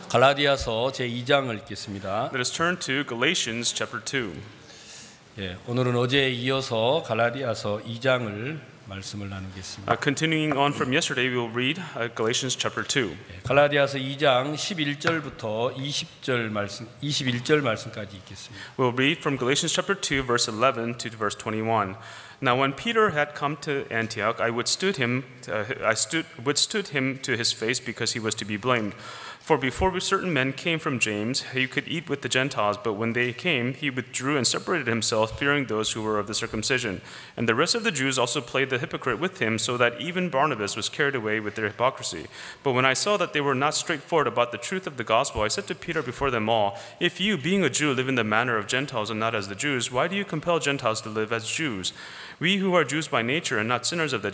갈라디아서 제2장을 읽겠습니다. Let us turn to Galatians chapter 2. 예, 오늘은 어제에 이어서 갈라디아서 2장을 말씀을 나누겠습니다. Continuing on from yesterday, we will read Galatians chapter 2. 예, 갈라디아서 2장 11절부터 21절 말씀까지 읽겠습니다. We'll read from Galatians chapter 2, verse 11 to verse 21. Now when Peter had come to Antioch, I withstood him to his face because he was to be blamed. For before certain men came from James, he could eat with the Gentiles, but when they came, he withdrew and separated himself, fearing those who were of the circumcision. And the rest of the Jews also played the hypocrite with him, so that even Barnabas was carried away with their hypocrisy. But when I saw that they were not straightforward about the truth of the gospel, I said to Peter before them all, If you, being a Jew, live in the manner of Gentiles and not as the Jews, why do you compel Gentiles to live as Jews? We who are Jews by nature and not sinners of the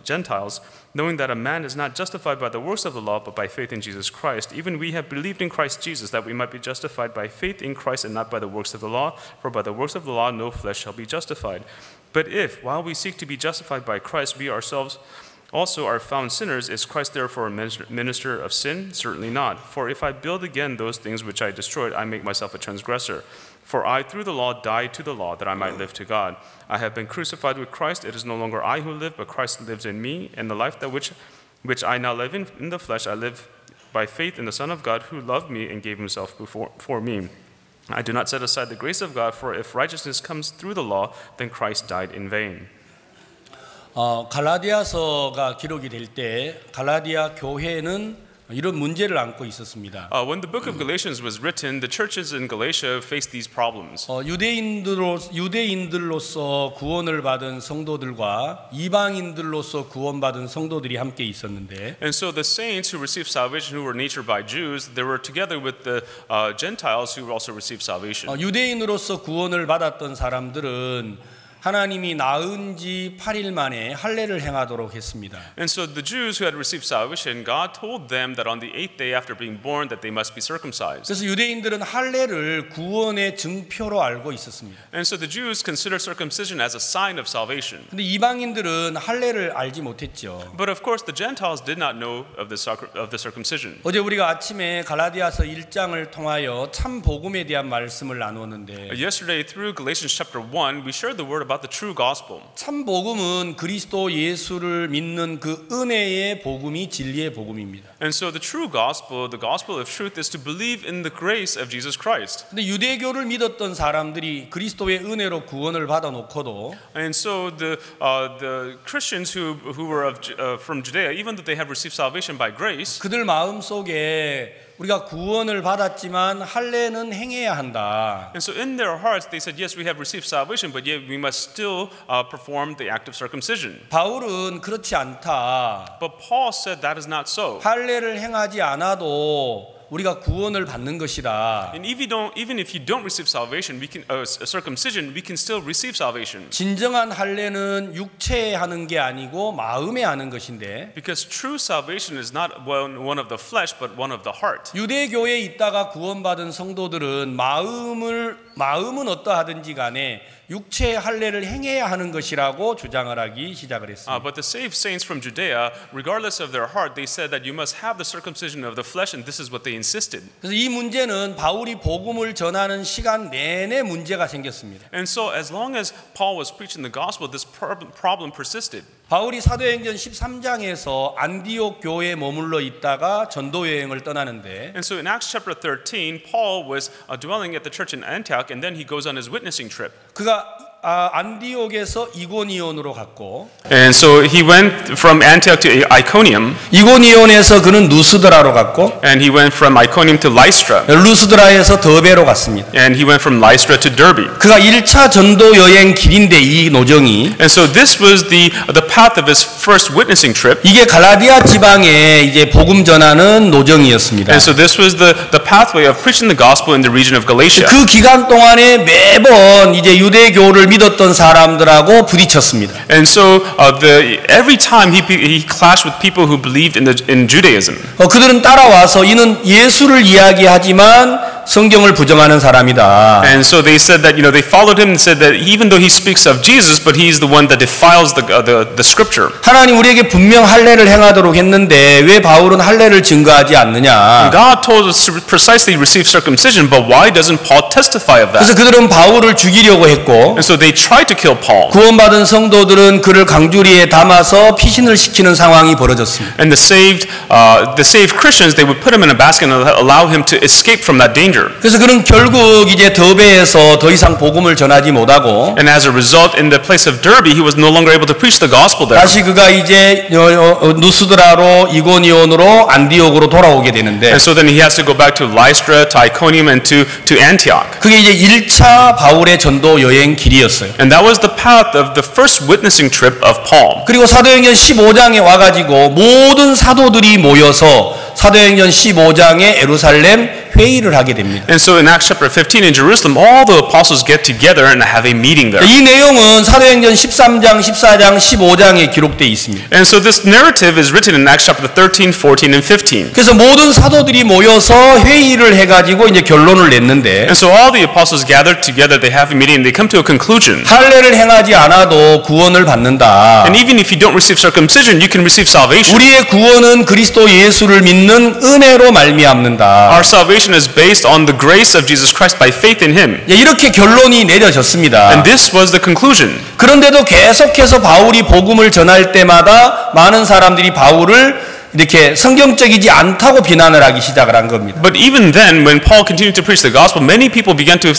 Gentiles, knowing that a man is not justified by the works of the law, but by faith in Jesus Christ, even we have believed in Christ Jesus, that we might be justified by faith in Christ and not by the works of the law, for by the works of the law no flesh shall be justified. But if, while we seek to be justified by Christ, we ourselves also are found sinners, is Christ therefore a minister of sin? Certainly not. For if I build again those things which I destroyed, I make myself a transgressor. For I, through the law, died to the law, that I might live to God. I have been crucified with Christ. It is no longer I who live, but Christ lives in me. And the life that which I now live in the flesh, I live by faith in the Son of God, who loved me and gave himself for me. I do not set aside the grace of God, for if righteousness comes through the law, then Christ died in vain. 갈라디아서가 기록이 될 때 갈라디아 교회는 이런 문제를 안고 있었습니다. When the book of Galatians was written, the churches in Galatia faced these problems. 유대인들로서 구원을 받은 성도들과 이방인들로서 구원받은 성도들이 함께 있었는데, And so the saints who received salvation, who were natured by Jews, they were together with the Gentiles who also received salvation. 유대인으로서 구원을 받았던 사람들은 하나님이 낳은 지 8일 만에 할례를 행하도록 했습니다. And so the Jews who had received salvation, God told them that on the 8th day after being born that they must be circumcised. 그래서 유대인들은 할례를 구원의 증표로 알고 있었습니다. And so the Jews considered circumcision as a sign of salvation. 근데 이방인들은 할례를 알지 못했죠. But of course the Gentiles did not know of the circumcision. 어제 우리가 아침에 갈라디아서 1장을 통하여 참 복음에 대한 말씀을 나누었는데, Yesterday through Galatians chapter 1, we shared the word about the true gospel. 참 복음은 그리스도 예수를 믿는 그 은혜의 복음이 진리의 복음입니다. And so the true gospel, the gospel of truth, is to believe in the grace of Jesus Christ. 근데 유대교를 믿었던 사람들이 그리스도의 은혜로 구원을 받아 놓고도, And so the Christians who were from Judea, even though they have received salvation by grace, 그들 마음 속에 우리가 구원을 받았지만 할례는 행해야 한다. and so in their hearts they said, yes, we have received salvation, but yet we must still perform the act of circumcision. 바울은 그렇지 않다. But Paul said that is not so. 할례를 행하지 않아도 우리가 구원을 받는 것이다. And even if you don't receive salvation, circumcision, we can still receive salvation. 진정한 할례는 육체에 하는 게 아니고 마음에 하는 것인데, Because true salvation is not one of the flesh, but one of the heart. 유대교에 있다가 구원받은 성도들은 마음은 어떠하든지 간에 육체의 할례를 행해야 하는 것이라고 주장을 하기 시작을 했습니다. But the saved saints from Judea, regardless of their heart, they said that you must have the circumcision of the flesh, and this is what they insisted. 그래서 이 문제는 바울이 복음을 전하는 시간 내내 문제가 생겼습니다. And so as long as Paul was preaching the gospel, this problem persisted. 바울이 사도행전 13장에서 안디옥 교회에 머물러 있다가 전도 여행을 떠나는데, And so in Acts chapter 13, Paul was dwelling at the church in Antioch, and then he goes on his witnessing trip. 그가 안디옥에서 이고니온으로 갔고, And so he went from Antioch to Iconium, 이고니온에서 그는 루스드라로 갔고, and he went from Iconium to Lystra, 루스드라에서 더베로 갔습니다. and he went from Lystra to Derbe. 그가 1차 전도 여행 길인데 이 노정이, And so this was the path of his first witnessing trip. 이게 갈라디아 지방에 이제 복음 전하는 노정이었습니다. And so this was the pathway of preaching the gospel in the region of Galatia. 그 기간 동안에 매번 이제 유대교를 믿었던 사람들하고 부딪혔습니다. And so every time he clashed with people who believed in Judaism. 그들은 따라와서 이는 예수를 이야기하지만 성경을 부정하는 사람이다. And so they said that, they followed him and said that even though he speaks of Jesus, but he's the one that defiles the scripture. 하나님 우리에게 분명 할례를 행하도록 했는데 왜 바울은 할례를 증거하지 않느냐? God told us to precisely receive circumcision, but why doesn't Paul testify of 그래서 that? 그들은 바울을 죽이려고 했고 And so they tried to kill Paul. 구원받은 성도들은 그를 강주리에 담아서 피신을 시키는 상황이 벌어졌습니다. And the saved Christians, they would put him in a basket and allow him to escape from that danger. 그래서 그는 결국 이제 더베에서 더 이상 복음을 전하지 못하고 And as a result, in the place of Derbe, he was no longer able to preach the gospel there. 다시 그가 이제 누스드라로 이고니온으로 안디옥으로 돌아오게 되는데 And so then he has to go back to Lystra, to Iconium, and to Antioch. 그게 이제 1차 바울의 전도 여행 길이었어요. And that was the path of the first witnessing trip of Paul. 그리고 사도행전 15장에 와가지고 모든 사도들이 모여서 사도행전 15장에 예루살렘 회의를 하게 됩니다. And so in Acts chapter 15 in Jerusalem, all the apostles get together and have a meeting there. 이 내용은 사도행전 13장, 14장, 15장에 기록되어 있습니다. And so this narrative is written in Acts chapter 13, 14, and 15. 그래서 모든 사도들이 모여서 회의를 해가지고 이제 결론을 냈는데 And so all the apostles gathered together, they have a meeting, and they come to a conclusion. 할례를 행하지 않아도 구원을 받는다. And even if you don't receive circumcision, you can receive salvation. 우리의 구원은 그리스도 예수를 믿는 은혜로 말미암는다. Our salvation is based on the grace of Jesus Christ by faith in Him. 이렇게 결론이 내려졌습니다. And this was the conclusion. 그런데도 계속해서 바울이 복음을 전할 때마다 많은 사람들이 바울을 이렇게 성경적이지 않다고 비난을 하기 시작을 한 겁니다. But even then, when Paul continued to preach the gospel, many people began to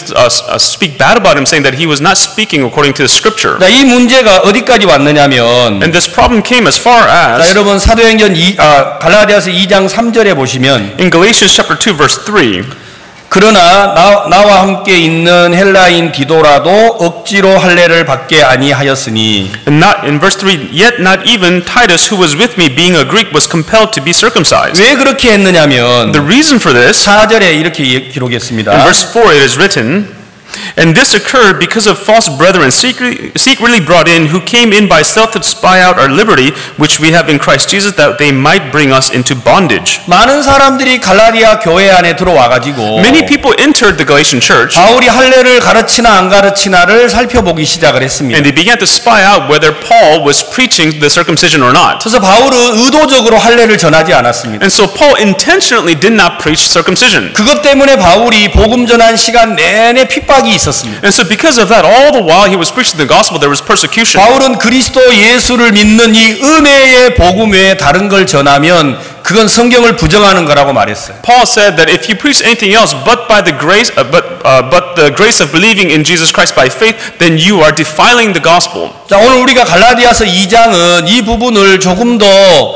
speak bad about him, saying that he was not speaking according to the scripture. 이 문제가 어디까지 왔느냐면 And this problem came as far as 여러분 사도행전 갈라디아서 2장 3절에 보시면 in Galatians chapter 2 verse 3. 그러나 나와 함께 있는 헬라인 디도라도 억지로 할례를 받게 아니하였으니 And not in verse 3, yet not even Titus, who was with me, being a Greek, was compelled to be circumcised. 왜 그렇게 했느냐면 The reason for this, 4절에 이렇게 기록했습니다. in verse 4 it is written, and this occurred because of false brethren secretly brought in, who came in by stealth to spy out our liberty, which we have in Christ Jesus, that they might bring us into bondage. 많은 사람들이 갈라디아 교회 안에 들어와가지고 Many people entered the Galatian church, 바울이 할례를 가르치나 안 가르치나를 살펴보기 시작을 했습니다. and they began to spy out whether Paul was preaching the circumcision or not. 그래서 바울은 의도적으로 할례를 전하지 않았습니다. And so Paul intentionally did not preach circumcision. 그것 때문에 바울이 복음 전한 시간 내내 핍박이 있었습니다. And so because of that, all the while he was preaching the gospel, there was persecution. 바울은 그리스도 예수를 믿는 이 은혜의 복음 외에 다른 걸 전하면 그건 성경을 부정하는 거라고 말했어요. Paul said that if you preach anything else but by the grace, but the grace of believing in Jesus Christ by faith, then you are defiling the gospel. 자, 오늘 우리가 갈라디아서 2장은 이 부분을 조금 더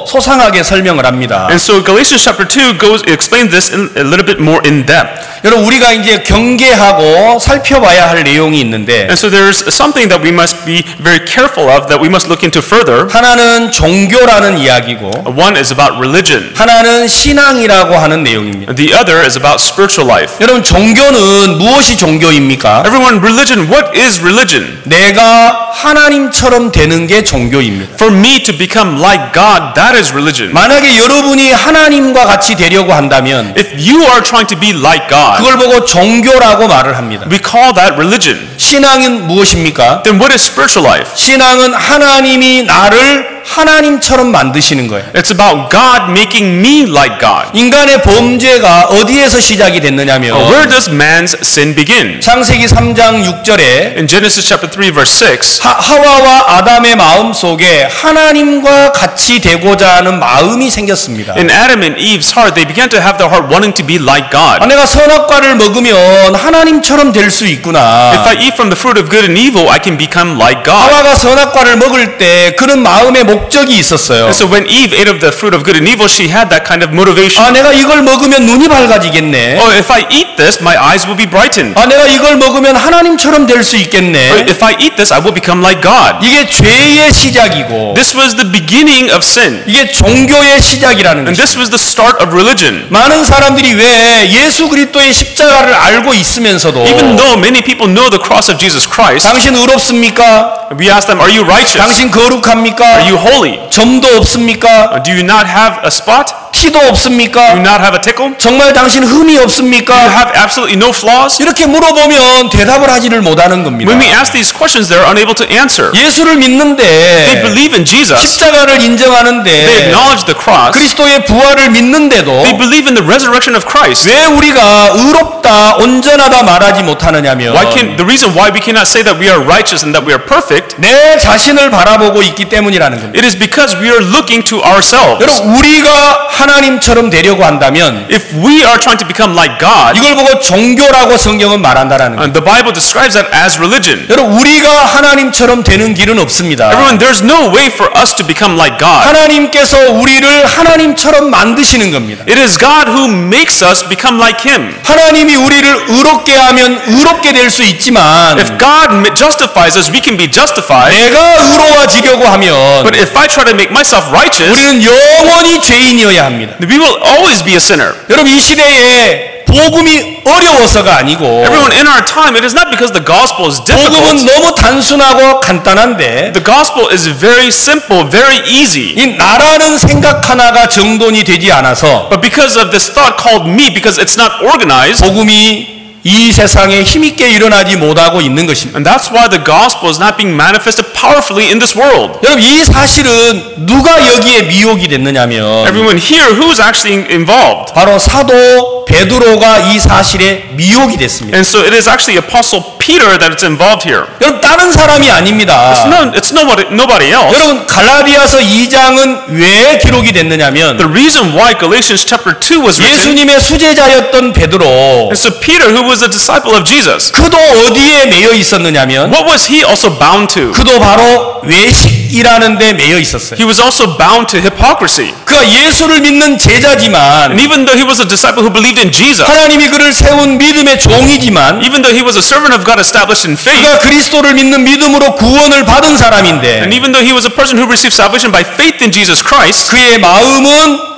소상하게 설명을 합니다. And so Galatians chapter 2 explains this a little bit more in depth. 여러분 우리가 이제 경계하고 살펴봐야 할 내용이 있는데 And so there's something that we must be very careful of, that we must look into further. 하나는 종교라는 이야기고 One is about religion. 하나는 신앙이라고 하는 내용입니다. The other is about spiritual life. 여러분 종교는 무엇이 종교입니까? Everyone, religion, what is religion? 내가 하나님처럼 되는 게 종교입니다. For me to become like God, that is religion. 만약에 여러분이 하나님과 같이 되려고 한다면 If you are trying to be like God, 그걸 보고 종교라고 말을 합니다. we call that religion. 신앙은 무엇입니까? Then what is spiritual life? 신앙은 하나님이 나를 하나님처럼 만드시는 거예요. It's about God making me like God. 인간의 범죄가 어디에서 시작이 됐느냐면 Where does man's sin begin? 창세기 3장 6절에 In Genesis chapter 3 verse 6, 하와와 아담의 마음 속에 하나님과 같이 되고자 하는 마음이 생겼습니다. in Adam and Eve's heart, they began to have their heart wanting to be like God. 내가 선악과를 먹으면 하나님처럼 될 수 있구나. If I eat from the fruit of good and evil, I can become like God. 하와가 선악과를 먹을 때 그런 마음의 목적이 있었어요. And so when Eve ate of the fruit of good and evil, she had that kind of motivation. 내가 이걸 먹으면 눈이 밝아지겠네. Oh, if I eat this, my eyes will be brightened. 내가 이걸 먹으면 하나님처럼 될 수 Or 있겠네. if I eat this, I will become like God. 이게 죄의 시작이고 This was the beginning of sin. 이게 종교의 시작이라는 And 것이죠. this was the start of religion. 많은 사람들이 왜 예수 그리스도의 십자가를 알고 있으면서도 Even though many people know the cross of Jesus Christ, 당신 의롭습니까? we ask them, are you righteous? 당신 Are 거룩합니까? you holy? 점도 없습니까? Do you not have a spot? 티도 Do you 없습니까? not have a tickle? 정말 당신 흠이 Do you 없습니까? have absolutely no flaws? 이렇게 물어보면 대답을 하지를 못하는 겁니다. When we ask these questions, they're unable to answer. 예수를 They 믿는데 believe in Jesus. 십자가를 They 인정하는데 acknowledge the cross. 그리스도의 부활을 믿는데도 They believe in the resurrection of Christ. 왜 우리가 의롭다 온전하다 말하지 못하냐면 The reason why we cannot say that we are righteous and that we are perfect, 내 자신을 바라보고 있기 때문이라는 겁니다. it is because we are looking to ourselves. 여러분 우리가 하나님처럼 되려고 한다면 If we are trying to become like God, 이걸 보고 종교라고 성경은 말한다라는 거예요. the Bible describes that as religion. 여러분 우리가 하나님처럼 되는 길은 없습니다. Everyone, there's no way for us to become like God. 하나님께서 우리를 하나님처럼 만드시는 겁니다. It is God who makes us become like Him. 하나님이 우리를 의롭게 하면 의롭게 될 수 있지만 If God justifies us, we can be justified. 내가 의로워지려고 하면 But if I try to make myself righteous, 우리는 영원히 죄인이어야 합니다. we will always be a sinner. 여러분 이 시대에 복음이 어려워서가 아니고 Everyone, in our time, it is not because the gospel is 복음은 difficult. 너무 단순하고 간단한데 The gospel is very simple, very easy. 이 나라는 생각 하나가 정돈이 되지 않아서 But because of this thought called me, because it's not organized, 복음이 이 세상에 힘있게 일어나지 못하고 있는 것입니다. and that's why the gospel is not being manifested powerfully in this world. 여러분 이 사실은 누가 여기에 미혹이 됐느냐면 Everyone here, who's actually involved? 바로 사도 베드로가 이 사실에 미혹이 됐습니다. And so it is actually Apostle Peter that it's involved here. 여러분 다른 사람이 아닙니다. It's nobody else. 여러분 갈라디아서 2장은 왜 기록이 됐느냐면 The reason why Galatians chapter 2 was written, 예수님의 수제자였던 베드로 and so Peter, who was a disciple of Jesus, 그도 어디에 매여 있었느냐면 what was he also bound to? 그도 바로 외식이라는 데 매여 있었어요. He was also bound to hypocrisy. 그가 예수를 믿는 제자지만 And even though he was a disciple who believed in Jesus, 하나님이 그를 세운 믿음의 종이지만 even though he was a servant of God established in faith, 그가 그리스도를 믿는 믿음으로 구원을 받은 사람인데 and even though he was a person who received salvation by faith in Jesus Christ, 그의 마음은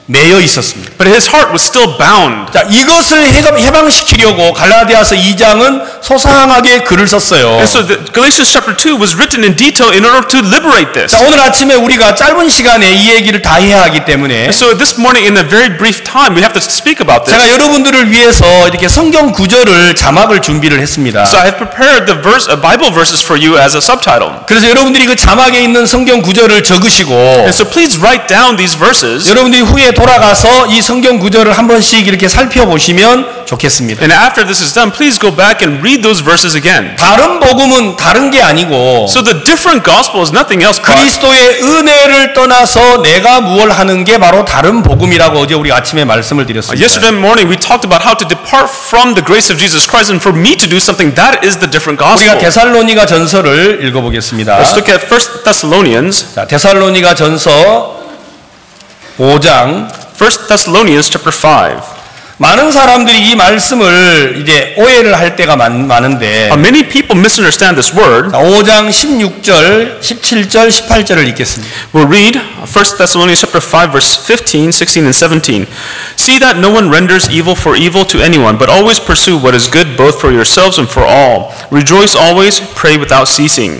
매여 있었습니다. but his heart was still bound. 자, 이것을 해방시키려고 갈라디아서 2장은 소상하게 글을 썼어요. And so Galatians chapter 2 was written in detail in order to liberate this. 자, 오늘 아침에 우리가 짧은 시간에 이 얘기를 다 해야 하기 때문에 And so this morning in a very brief time we have to speak about this. 제가 여러분들을 위해서 이렇게 성경 구절을 자막을 준비를 했습니다. So I have prepared the Bible verses for you as a subtitle. 그래서 여러분들이 그 자막에 있는 성경 구절을 적으시고 And so please write down these verses. 여러분들이 후에 돌아가서 이 성경 구절을 한 번씩 이렇게 살펴보시면 좋겠습니다. And after this is done, please go back and read those verses again. 다른 복음은 다른 게 아니고 So the different gospel is nothing else but 그리스도의 은혜를 떠나서 내가 무엇을 하는 게 바로 다른 복음이라고 어제 우리 아침에 말씀을 드렸습니다. yesterday morning we talked about how to depart from the grace of Jesus Christ, and for me to do something, that is the different gospel. 우리가 데살로니가 전서를 읽어보겠습니다. Let's look at 1 Thessalonians. 자, 데살로니가 전서 5장 1 Thessalonians chapter 5. 많은 사람들이 이 말씀을 이제 오해를 할 때가 많은데 Many people misunderstand this word. 5장 16절, 17절, 18절을 읽겠습니다. We'll read 1 Thessalonians chapter 5 verse 15, 16 and 17. See that no one renders evil for evil to anyone, but always pursue what is good both for yourselves and for all. Rejoice always, pray without ceasing.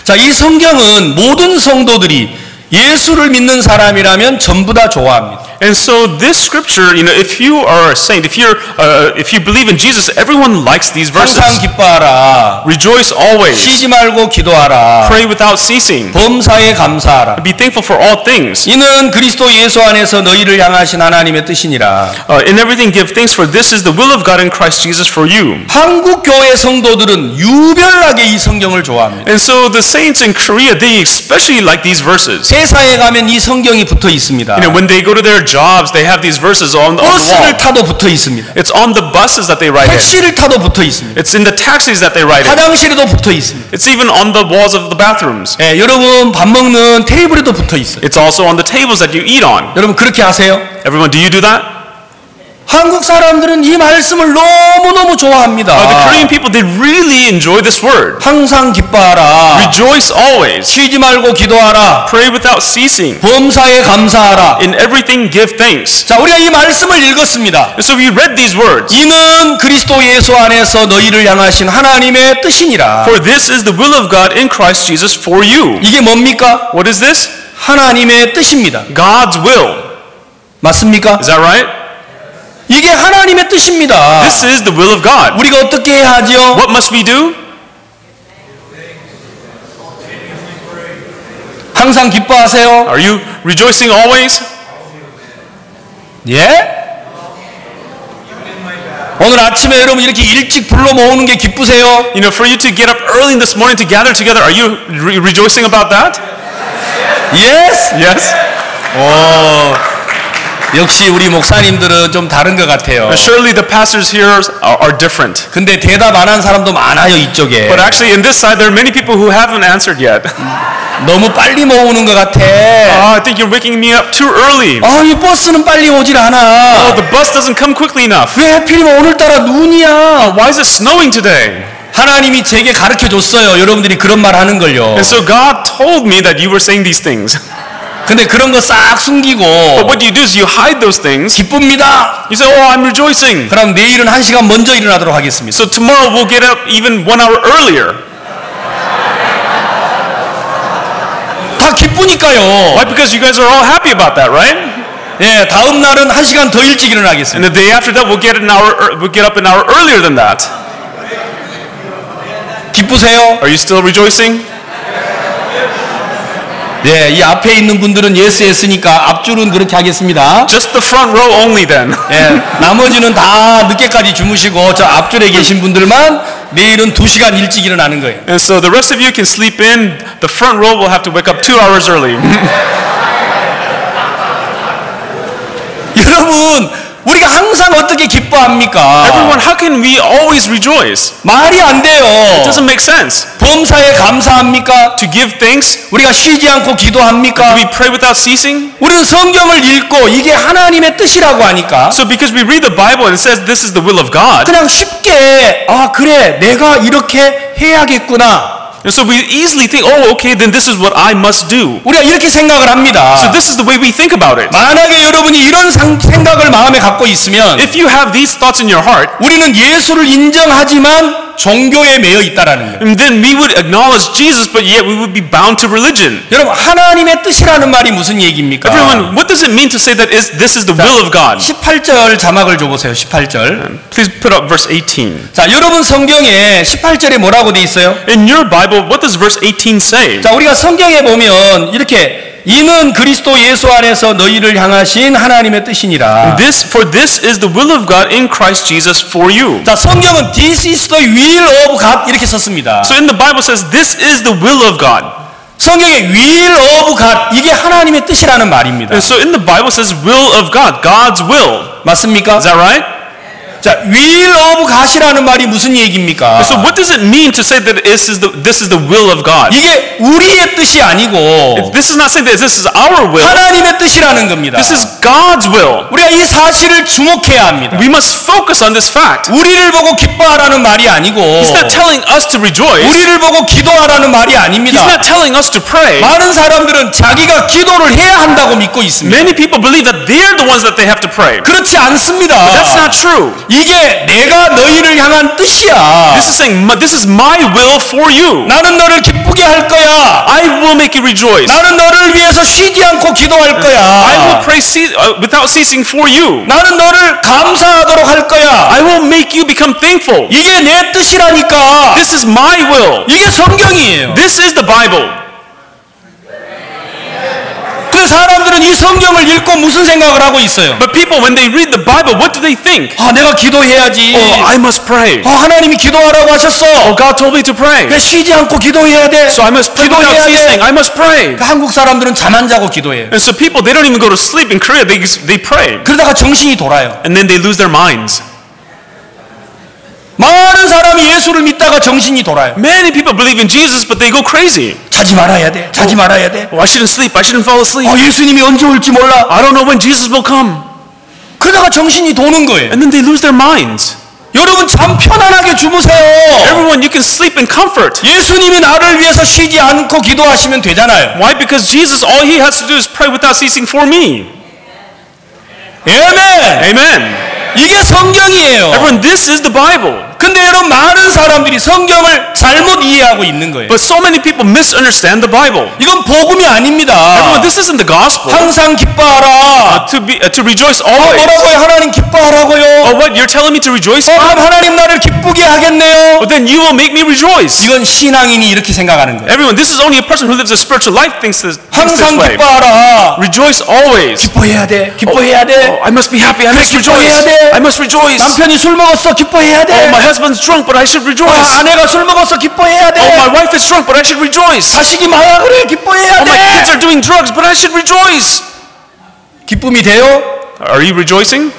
자, 이 성경은 모든 성도들이 예수를 믿는 사람이라면 전부 다 좋아합니다. And so this scripture, if you are a saint, if you believe in Jesus, everyone likes these verses. 항상 기뻐하라. Rejoice always. 쉬지 말고 기도하라. Pray without ceasing. 범사에 감사하라. Be thankful for all things. 이는 그리스도 예수 안에서 너희를 향하신 하나님의 뜻이니라. In everything give thanks, for this is the will of God in Christ Jesus for you. 한국 교회 성도들은 유별나게 이 성경을 좋아합니다. And so the saints in Korea, they especially like these verses. 회사에 가면 이 성경이 붙어 있습니다. When they go to their jobs, they have these verses on the wall. 버스를 타도 붙어 있습니다. It's on the buses that they write in. 택시를 타도 붙어 있습니다. It's in the taxis that they write in. 화장실에도 붙어 있습니다. It's even on the walls of the bathrooms. 예, 여러분 밥 먹는 테이블에도 붙어 있어요. It's also on the tables that you eat on. 여러분 그렇게 하세요? Everyone, do you do that? 한국 사람들은 이 말씀을 너무너무 좋아합니다. The Korean people, they really enjoy this word. 항상 기뻐하라. Rejoice always. 쉬지 말고 기도하라. Pray without ceasing. 범사에 감사하라. In everything give thanks. 자, 우리가 이 말씀을 읽었습니다. And so we read these words. 이는 그리스도 예수 안에서 너희를 향하신 하나님의 뜻이니라. For this is the will of God in Christ Jesus for you. 이게 뭡니까? What is this? 하나님의 뜻입니다. God's will. 맞습니까? Is that right? 이게 하나님의 뜻입니다. This is the will of God. 우리가 어떻게 해야 하죠? What must we do? 항상 기뻐하세요? Are you rejoicing always? 예? 오늘 아침에 여러분 이렇게 일찍 불러 모으는 게 기쁘세요? You know, for you to get up early this morning to gather together, are you rejoicing about that? Yes? Yes. 역시 우리 목사님들은 좀 다른 것 같아요. Surely the pastors here are different. 근데 대답 안 한 사람도 많아요, 이쪽에. But actually in this side there are many people who haven't answered yet. 너무 빨리 모으는 것 같아. I think you're waking me up too early. 이 버스는 빨리 오질 않아. The bus doesn't come quickly enough. 왜 하필이면 오늘따라 눈이야? Why is it snowing today? 하나님이 제게 가르쳐 줬어요. 여러분들이 그런 말 하는 걸요. And so God told me that you were saying these things. 근데 그런 거 싹 숨기고 But what you do is you hide those things. 기쁩니다. You say, oh, I'm rejoicing. 그럼 내일은 1시간 먼저 일어나도록 하겠습니다. So tomorrow we'll get up even 1 hour earlier. 다 기쁘니까요. Why? Because you guys are all happy about that, right? 예, 다음 날은 1시간 더 일찍 And 일어나겠습니다. the day after that we'll get up an hour earlier than that. 기쁘세요? Are you still rejoicing? 예, 이 앞에 있는 분들은 예스 했으니까 앞줄은 그렇게 하겠습니다. Just the front row only then. 예, 나머지는 다 늦게까지 주무시고 저 앞줄에 계신 분들만 내일은 2시간 일찍 일어나는 거예요. And so the rest of you can sleep in. The front row will have to wake up 2 hours early. 여러분, 우리가 항상 어떻게 기뻐합니까? Everyone, how can we always rejoice? 말이 안 돼요. It doesn't make sense. 범사에 감사합니까? To give thanks, 우리가 쉬지 않고 do 기도합니까? we pray without ceasing? 우리는 성경을 읽고 이게 하나님의 뜻이라고 하니까 So because we read the Bible and it says this is the will of God, 그냥 쉽게 그래 내가 이렇게 해야겠구나. and so we easily think, oh, okay, then this is what I must do. 우리가 이렇게 생각을 합니다. So this is the way we think about it. 만약에 여러분이 이런 생각을 마음에 갖고 있으면 If you have these thoughts in your heart, 우리는 예수를 인정하지만 종교에 매여 있다라는 거예요. then we would acknowledge Jesus, but yet we would be bound to religion. 여러분 하나님의 뜻이라는 말이 무슨 얘기입니까? Everyone, what does it mean to say that this is the will of God? 18절 자막을 줘보세요. 18절. Please put up verse 18. 자, 여러분 성경에 18절에 뭐라고 돼 있어요? In your Bible, what does verse 18 say? 자, 우리가 성경에 보면 이렇게 이는 그리스도 예수 안에서 너희를 향하신 하나님의 뜻이니라. For this is the will of God in Christ Jesus for you. 자, 성경은 This is the will of God 이렇게 썼습니다. So in the Bible says this is the will of God. 성경에 will of God 이게 하나님의 뜻이라는 말입니다. And so in the Bible says will of God, God's will. 맞습니까? Is that right? 자, will of God이라는 말이 무슨 얘기입니까? So what does it mean to say that this is the will of God? 이게 우리의 뜻이 아니고 This is not saying that this is our will. 하나님의 뜻이라는 겁니다. This is God's will. 우리가 이 사실을 주목해야 합니다. We must focus on this fact. 우리를 보고 기뻐하라는 말이 아니고 He's not telling us to rejoice. 우리를 보고 기도하라는 말이 아닙니다. He's not telling us to pray. 많은 사람들은 자기가 기도를 해야 한다고 믿고 있습니다. Many people believe that they're the ones that they have to pray. 그렇지 않습니다. That's not true. 이게 내가 너희를 향한 뜻이야. This is saying, this is my will for you. 나는 너를 기쁘게 할 거야. I will make you rejoice. 나는 너를 위해서 쉬지 않고 기도할 I 거야. will pray without ceasing for you. 나는 너를 감사하도록 할 거야. I will make you become thankful. 이게 내 뜻이라니까. This is my will. 이게 성경이에요. This is the Bible. 근데 사람들은 이 성경을 읽고 무슨 생각을 하고 있어요? But people, when they read the Bible, what do they think? 내가 기도해야지. Oh, I must pray. 하나님이 기도하라고 하셨어. Oh, God told me to pray. 왜 쉬지 않고 기도해야 돼? So I must pray without 기도해야 ceasing. 돼. I must pray. 한국 사람들은 잠 안 자고 기도해요. And so people, they don't even go to sleep in Korea. They pray. 그러다가 정신이 돌아요. And then they lose their minds. 많은 사람이 예수를 믿다가 정신이 돌아요. Many people believe in Jesus, but they go crazy. 자지 말아야 돼. 자지 말아야 돼. Oh, I shouldn't sleep. I shouldn't fall asleep. 예수님이 언제 올지 몰라. I don't know when Jesus will come. 그러다가 정신이 도는 거예요. And then they lose their minds. 여러분 잠 편안하게 주무세요. Everyone, you can sleep in comfort. 예수님이 나를 위해서 쉬지 않고 기도하시면 되잖아요. Why? Because Jesus, all he has to do is pray without ceasing for me. 아멘. Amen. 이게 성경이에요. Everyone, this is the Bible. 근데 여러분 많은 사람들이 성경을 잘못 이해하고 있는 거예요. But so many people misunderstand the Bible. 이건 복음이 아닙니다. Everyone, this isn't the gospel. 항상 기뻐하라. To rejoice always. 뭐라고요? 하나님 기뻐하라고요. Oh, what? You're telling me to rejoice? 그럼 하나님 나를 기쁘게 하겠네요. But then you will make me rejoice. 이건 신앙인이 이렇게 생각하는 거예요. Everyone, this is only a person who lives a spiritual life thinks this 항상 way. 기뻐하라. Rejoice always. 기뻐해야 돼. 기뻐해야 돼. Oh, I must be happy. I must 기뻐해야 rejoice. 돼. I must rejoice. 남편이 술 먹었어. 기뻐해야 돼. Oh, my husband's drunk, but I should rejoice. 아내가 술 먹었어. 기뻐해야 돼. Oh, my wife is drunk, but I should rejoice. 자식이 마약을 해. 기뻐해야 Oh, my kids 돼. are doing drugs, but I should rejoice. 기쁨이 돼요? Are you rejoicing?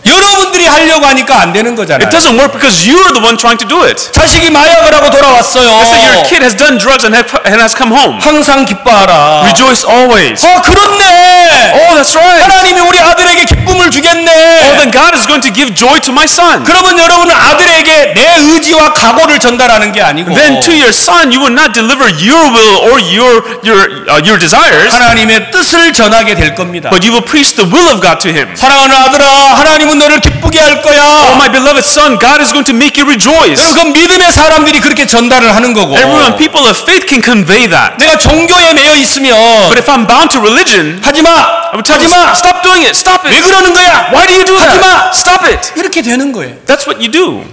여러분들이 하려고 하니까 안 되는 거잖아요. It doesn't work because you're the one trying to do it. 자식이 마약을 하고 돌아왔어요. Let's say your kid has done drugs and has come home. 항상 기뻐하라. Rejoice always. 그렇네. Oh, that's right. 하나님이 우리 아들에게 기쁨을 Oh, 주겠네. then God is going to give joy to my son. 그러면 여러분은 아들에게 내 의지와 각오를 전달하는 게 아니고 Then to your son, you will not deliver your will or your desires, 하나님의 뜻을 전하게 될 겁니다. but you will preach the will of God to him. 사랑하는 아들아, 하나님은 너를 기쁘게 할 Oh, 거야. my beloved son, God is going to make you rejoice. 여러분, 그 믿음의 사람들이 그렇게 전달을 하는 거고. Everyone, people of faith can convey that. 내가 종교에 매여 있으면 But if I'm bound to religion, 하지 마. I would tell you, 하지 마. stop doing it. Stop 왜 it. 그러는 거야? Why do you do 하지 that? 마. Stop it. 이렇게 되는 거예요. That's what you do.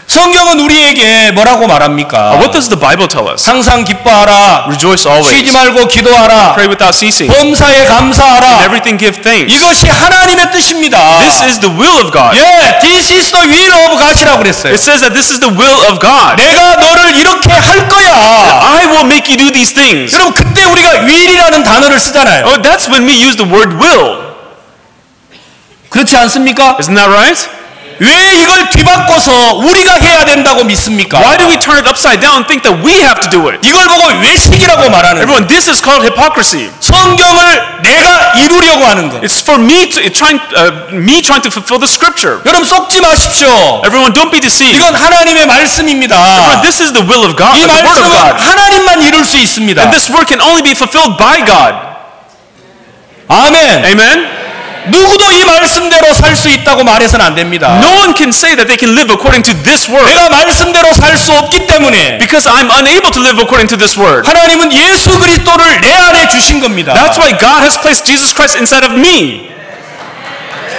성경은 우리에게 뭐라고 말합니까? What does the Bible tell us? 항상 기뻐하라. Rejoice always. 쉬지 말고 기도하라. Pray without ceasing. 범사에 In 감사하라. everything give thanks. 이것이 하나님의 뜻입니다. This is the will of God. 예, this is the will of God이라고 그랬어요. It says that this is the will of God. 내가 너를 이렇게 할 거야. I will make you do these things. 여러분, 그때 우리가 will이라는 단어를 쓰잖아요. Oh, that's when we use the word will. 그렇지 않습니까? Isn't that right? 왜 이걸 뒤바꿔서 우리가 해야 된다고 믿습니까? Why do we turn it upside down and think that we have to do it? 이걸 보고 외식이라고 말하는 거예요. Everyone, this is called hypocrisy. 성경을 내가 이루려고 하는 거. It's for me trying to fulfill the scripture. 여러분, 속지 마십시오. Everyone, don't be deceived. 이건 하나님의 말씀입니다. Everyone, this is the will of God, 이 the word of 말씀은 God. 하나님만 이룰 수 있습니다. And this word can only be fulfilled by God. 아멘. Amen? 누구도 이 말씀대로 살 수 있다고 말해서는 안 됩니다. No one can say that they can live according to this word. 내가 말씀대로 살 수 없기 때문에 Because I'm unable to live according to this word. 하나님은 예수 그리스도를 내 안에 주신 겁니다. That's why God has placed Jesus Christ inside of me.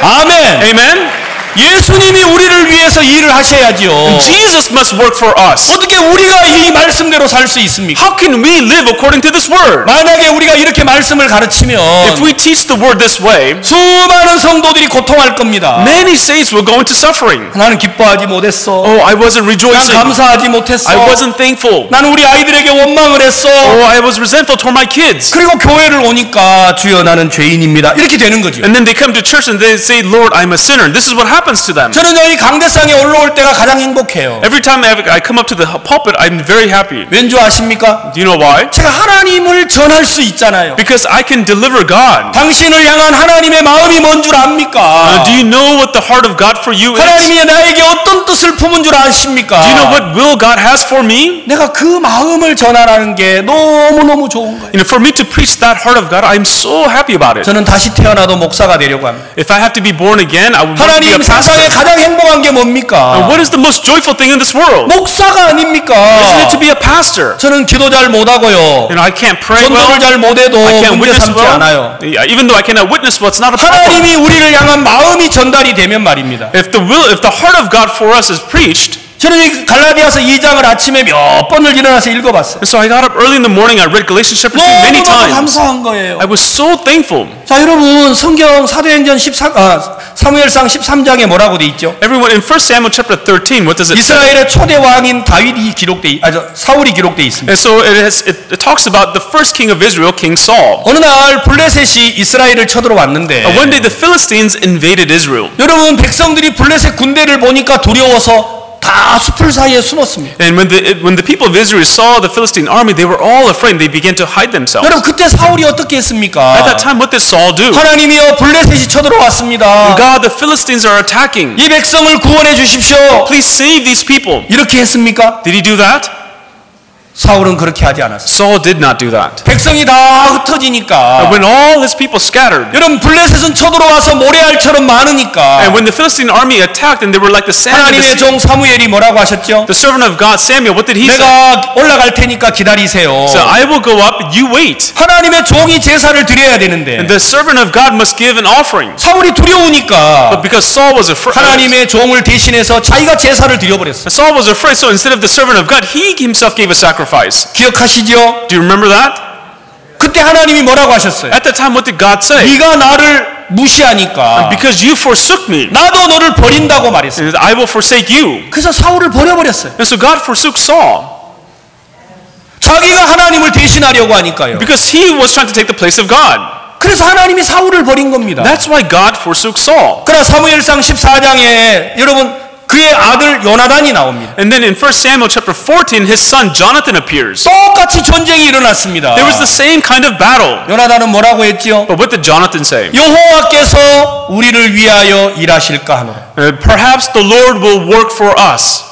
아멘. Amen? 예수님이 우리를 위해서 일을 하셔야지요. Jesus must work for us. 어떻게 우리가 이 말씀대로 살 수 있습니까? How can we live according to this word? 만약에 우리가 이렇게 말씀을 가르치면 If we teach the word this way, 수많은 성도들이 고통할 겁니다. many saints will go into suffering. 나는 기뻐하지 못했어. Oh, I wasn't 난 rejoicing. 감사하지 못했어. I wasn't thankful. 난 우리 아이들에게 원망을 했어. Oh, I was resentful toward my kids. 그리고 교회를 오니까 주여 나는 죄인입니다. 이렇게 되는 거죠. And then they come to church and they say, Lord, I'm a sinner. This is what happens to them. 저는 여기 강대상에 올라올 때가 가장 행복해요. Every time I come up to the pulpit, I'm very happy. 왠지 아십니까? Do you know why? 제가 하나님을 전할 수 있잖아요. Because I can deliver God. 당신을 향한 하나님의 마음이 뭔 줄 압니까? Do you know what the heart of God for you is? 하나님이 나에게 어떤 뜻을 품은 줄 아십니까? Do you know what will God has for me? 내가 그 마음을 전하라는 게 너무너무 좋은 거예요. You know, for me to preach that heart of God, I'm so happy about it. 저는 다시 태어나도 목사가 되려고 합니다. If I have to be born again, I would want to be a 하나님 세상에 pastor. 가장 행복한 게 뭡니까? What is the most joyful thing in this world? 목사가 아닙니까? Isn't it to be a pastor? 저는 기도 잘 못하고요. You know, I can't pray 전도를 well. 잘 못해도 I can't 문제 witness 삼지 well. 않아요. Even though I cannot witness well, it's not a problem. 하나님이 우리를 향한 마음이 전달이 되면 말입니다. If the heart of God for us is preached, 저는 이 갈라디아서 2장을 아침에 몇 번을 일어나서 읽어봤어요. and so I got up early in the morning, I read Galatians chapter 2 many 너무너무 times. 감사한 거예요. I was so thankful. 자, 여러분, 성경 사도행전 사무엘상 13장에 뭐라고 돼 있죠? Everyone, in 1 Samuel chapter 13, what does it say? 이스라엘의 초대 왕인 다윗이 사울이 기록돼 있습니다. And so it talks about the first king of Israel, King Saul. 어느 날 블레셋이 이스라엘을 쳐들어왔는데 One day the Philistines invaded Israel. 여러분, 백성들이 블레셋 군대를 보니까 두려워서 다 숲을 사이에 숨었습니다. And when the people of Israel saw the Philistine army, they were all afraid. They began to hide themselves. 여러분, 그때 사울이 어떻게 했습니까? At that time, what did Saul do? 하나님이여, 블레셋이 쳐들어왔습니다. God, the Philistines are attacking. 이 백성을 구원해 주십시오. Please save these people. 이렇게 했습니까? Did he do that? 사울은 그렇게 하지 않았어요. Saul did not do that. 백성이 다 흩어지니까 When all his people scattered, 여러분 블레셋은 쳐들어와서 모래알처럼 많으니까 and when the Philistine army attacked and they were like the sand of the 하나님의 sea, 종 사무엘이 뭐라고 하셨죠? the servant of God Samuel, what did he say? 내가 올라갈 테니까 기다리세요. So I will go up, you wait. 하나님의 종이 제사를 드려야 되는데 And the servant of God must give an offering. 사울이 두려우니까 But because Saul was afraid, 하나님의 종을 대신해서 자기가 제사를 드려버렸어요. Saul was afraid, so instead of the servant of God, he himself gave a sacrifice. 기억하시죠? Do you remember that? 그때 하나님이 뭐라고 하셨어요? At that time, what did God say? 네가 나를 무시하니까 Because you forsook me, 나도 너를 버린다고 말했어요. I will forsake you. 그래서 사울을 버려버렸어요. And so God forsook Saul 자기가 하나님을 대신하려고 하니까요. because he was trying to take the place of God. 그래서 하나님이 사울을 버린 겁니다. That's why God forsook Saul. 그러나 사무엘상 14장에 여러분 그의 아들 요나단이 나옵니다. And then in 1 Samuel chapter 14, his son Jonathan appears. 똑같이 전쟁이 일어났습니다. There was the same kind of battle. 요나단은 뭐라고 했지요? But what did Jonathan say? 여호와께서 우리를 위하여 일하실까 하노라. Perhaps the Lord will work for us.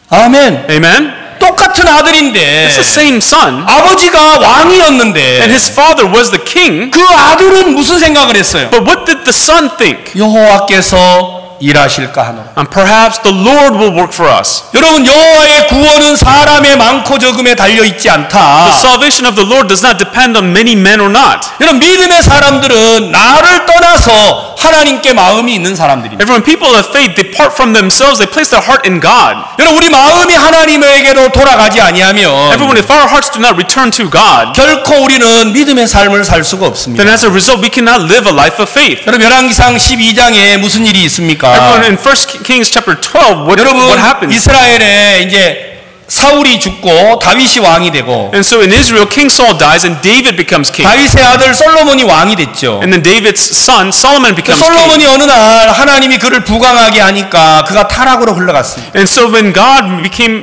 아멘. Amen? 똑같은 아들인데 It's the same son. 아버지가 왕이었는데 And his father was the king. 그 아들은 무슨 생각을 했어요? But what did the son think? 여호와께서 일하실까 하노라. And perhaps the Lord will work for us. 여러분 여호와의 구원은 사람의 많고 적음에 달려 있지 않다. The salvation of the Lord does not depend on many men or not. 여러분 믿음의 사람들은 나를 떠나서 하나님께 마음이 있는 사람들입니다. And when people of faith depart from themselves, they place their heart in God. 여러분 우리 마음이 하나님에게로 돌아가지 아니하면 Everyone, if our hearts do not return to God, 결코 우리는 믿음의 삶을 살 수가 없습니다. then as a result, we cannot live a life of faith. 여러분 열왕기상 12장에 무슨 일이 있습니까? Everyone, in 1 Kings chapter 12, what 여러분 happens? 이스라엘에 이제 사울이 죽고 다윗이 왕이 되고 And so in Israel, King Saul dies and David becomes king. 다윗의 아들 솔로몬이 왕이 됐죠. And then David's son, Solomon, becomes king. 솔로몬이 어느 날 하나님이 그를 부강하게 하니까 그가 타락으로 흘러갔습니다. And so when God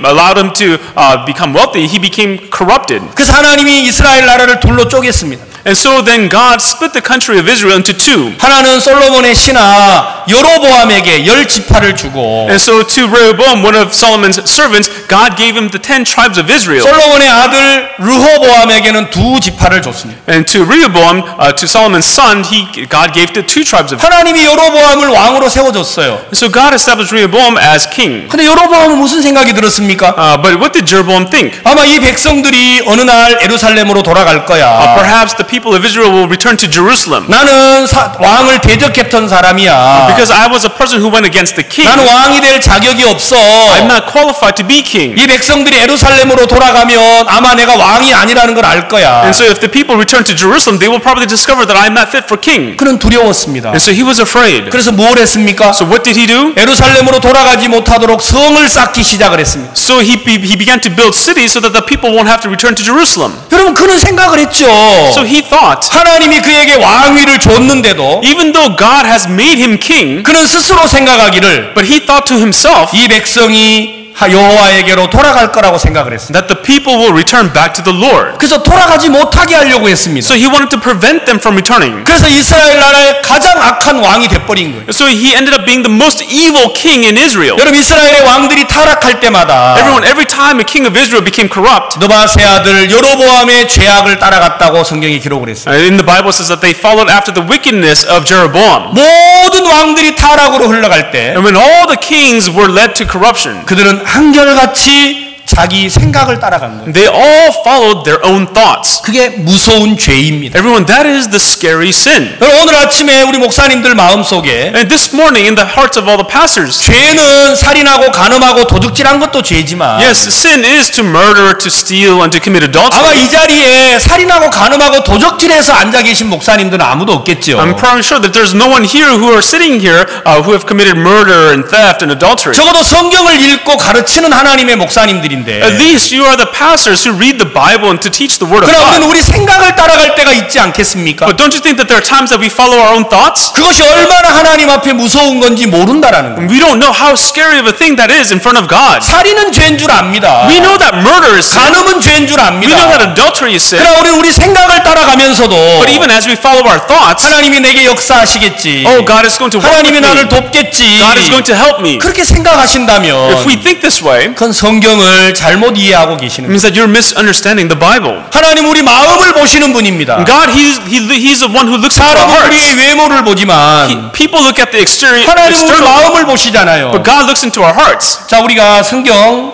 allowed him to become wealthy, he became corrupted. 그래서 하나님이 이스라엘 나라를 둘로 쪼갰습니다. And so then God split the country of Israel into two. 하나는 솔로몬의 신하 여로보암에게 10지파를 주고 And so to Rehoboam, one of Solomon's servants, God gave him the 10 tribes of Israel. 솔로몬의 아들 르호보암에게는 2지파를 줬습니다. And to Rehoboam, to Solomon's son, God gave the 2 tribes of Israel. 하나님이 여로보암을 왕으로 세워줬어요. So God established Rehoboam as king. 근데 여로보암은 무슨 생각이 들었습니까? But what did Jeroboam think? 아마 이 백성들이 어느 날 예루살렘으로 돌아갈 거야. Perhaps the people of Israel will return to Jerusalem. 나는 왕을 대적했던 사람이야. Because I was a person who went against the king. 나는 왕이 될 자격이 없어. I'm not qualified to be king. 이 백성들이 예루살렘으로 돌아가면 아마 내가 왕이 아니라는 걸 알 거야. And so if the people return to Jerusalem, they will probably discover that I'm not fit for king. 그는 두려웠습니다. And so he was afraid. 그래서 뭘 했습니까? So what did he do? 예루살렘으로 돌아가지 못하도록 성을 쌓기 시작을 했습니다. So he began to build cities so that the people won't have to return to Jerusalem. 여러분 그는 생각을 했죠. So he thought, 하나님이 그에게 왕위를 줬는데도 even though God has made him king, 그는 스스로 생각하기를 but he thought to himself 이 백성이 여호와에게로 돌아갈 거라고 생각을 했습니다. that the people will return back to the Lord. 그래서 돌아가지 못하게 하려고 했습니다. So he wanted to prevent them from returning. 그래서 이스라엘 나라의 가장 악한 왕이 돼버린 거예요. So he ended up being the most evil king in Israel. 여러분 이스라엘의 왕들이 타락할 때마다 Every time a king of Israel became corrupt, 느바세 아들 여로보암의 죄악을 따라갔다고 성경이 기록을 했어요. in the Bible says that they followed after the wickedness of Jeroboam. 모든 왕들이 타락으로 흘러갈 때 And when all the kings were led to corruption, 그들은 한결같이 자기 생각을 따라간 거예요. they all followed their own thoughts. 그게 무서운 죄입니다. Everyone, that is the scary sin. 오늘 아침에 우리 목사님들 마음속에 And this morning in the hearts of all the pastors, 죄는 살인하고 간음하고 도둑질한 것도 죄지만 yes, sin is to murder, to steal, and to commit adultery. 아마 이 자리에 살인하고 간음하고 도적질해서 앉아 계신 목사님들은 아무도 없겠죠. I'm probably sure that there's no one here who are sitting here who have committed murder and theft and adultery. 적어도 성경을 읽고 가르치는 하나님의 목사님들인데 At least you are the pastors who read the Bible and to teach the Word of 그럼 우리는 God. 우리 생각을 따라갈 때가 있지 않겠습니까? But don't you think that there are times that we follow our own thoughts? 그것이 얼마나 하나님 앞에 무서운 건지 모른다라는 거예요. We don't know how scary of a thing that is in front of God. 살인은 죄인 줄 압니다. We know that murder is sin. 간음은 죄인 줄 We know that 압니다. adultery is sin. 그러나 우리는 우리 생각을 따라가면서도 But even as we follow our thoughts, 하나님이 내게 역사하시겠지. oh, God is going to work with 하나님이 나를 me. 돕겠지. God is going to help me. 그렇게 생각하신다면 If we think this way, 그건 성경을 성경을 잘못 이해하고 It 계시는 means that you're misunderstanding the Bible. 하나님 우리 마음을 보시는 분입니다. God, He's the one who looks into our 사람은 우리의 hearts. 외모를 보지만 People look at the exterior, 하나님 우리 마음을 보시잖아요. but God looks into our hearts. 자, 우리가 성경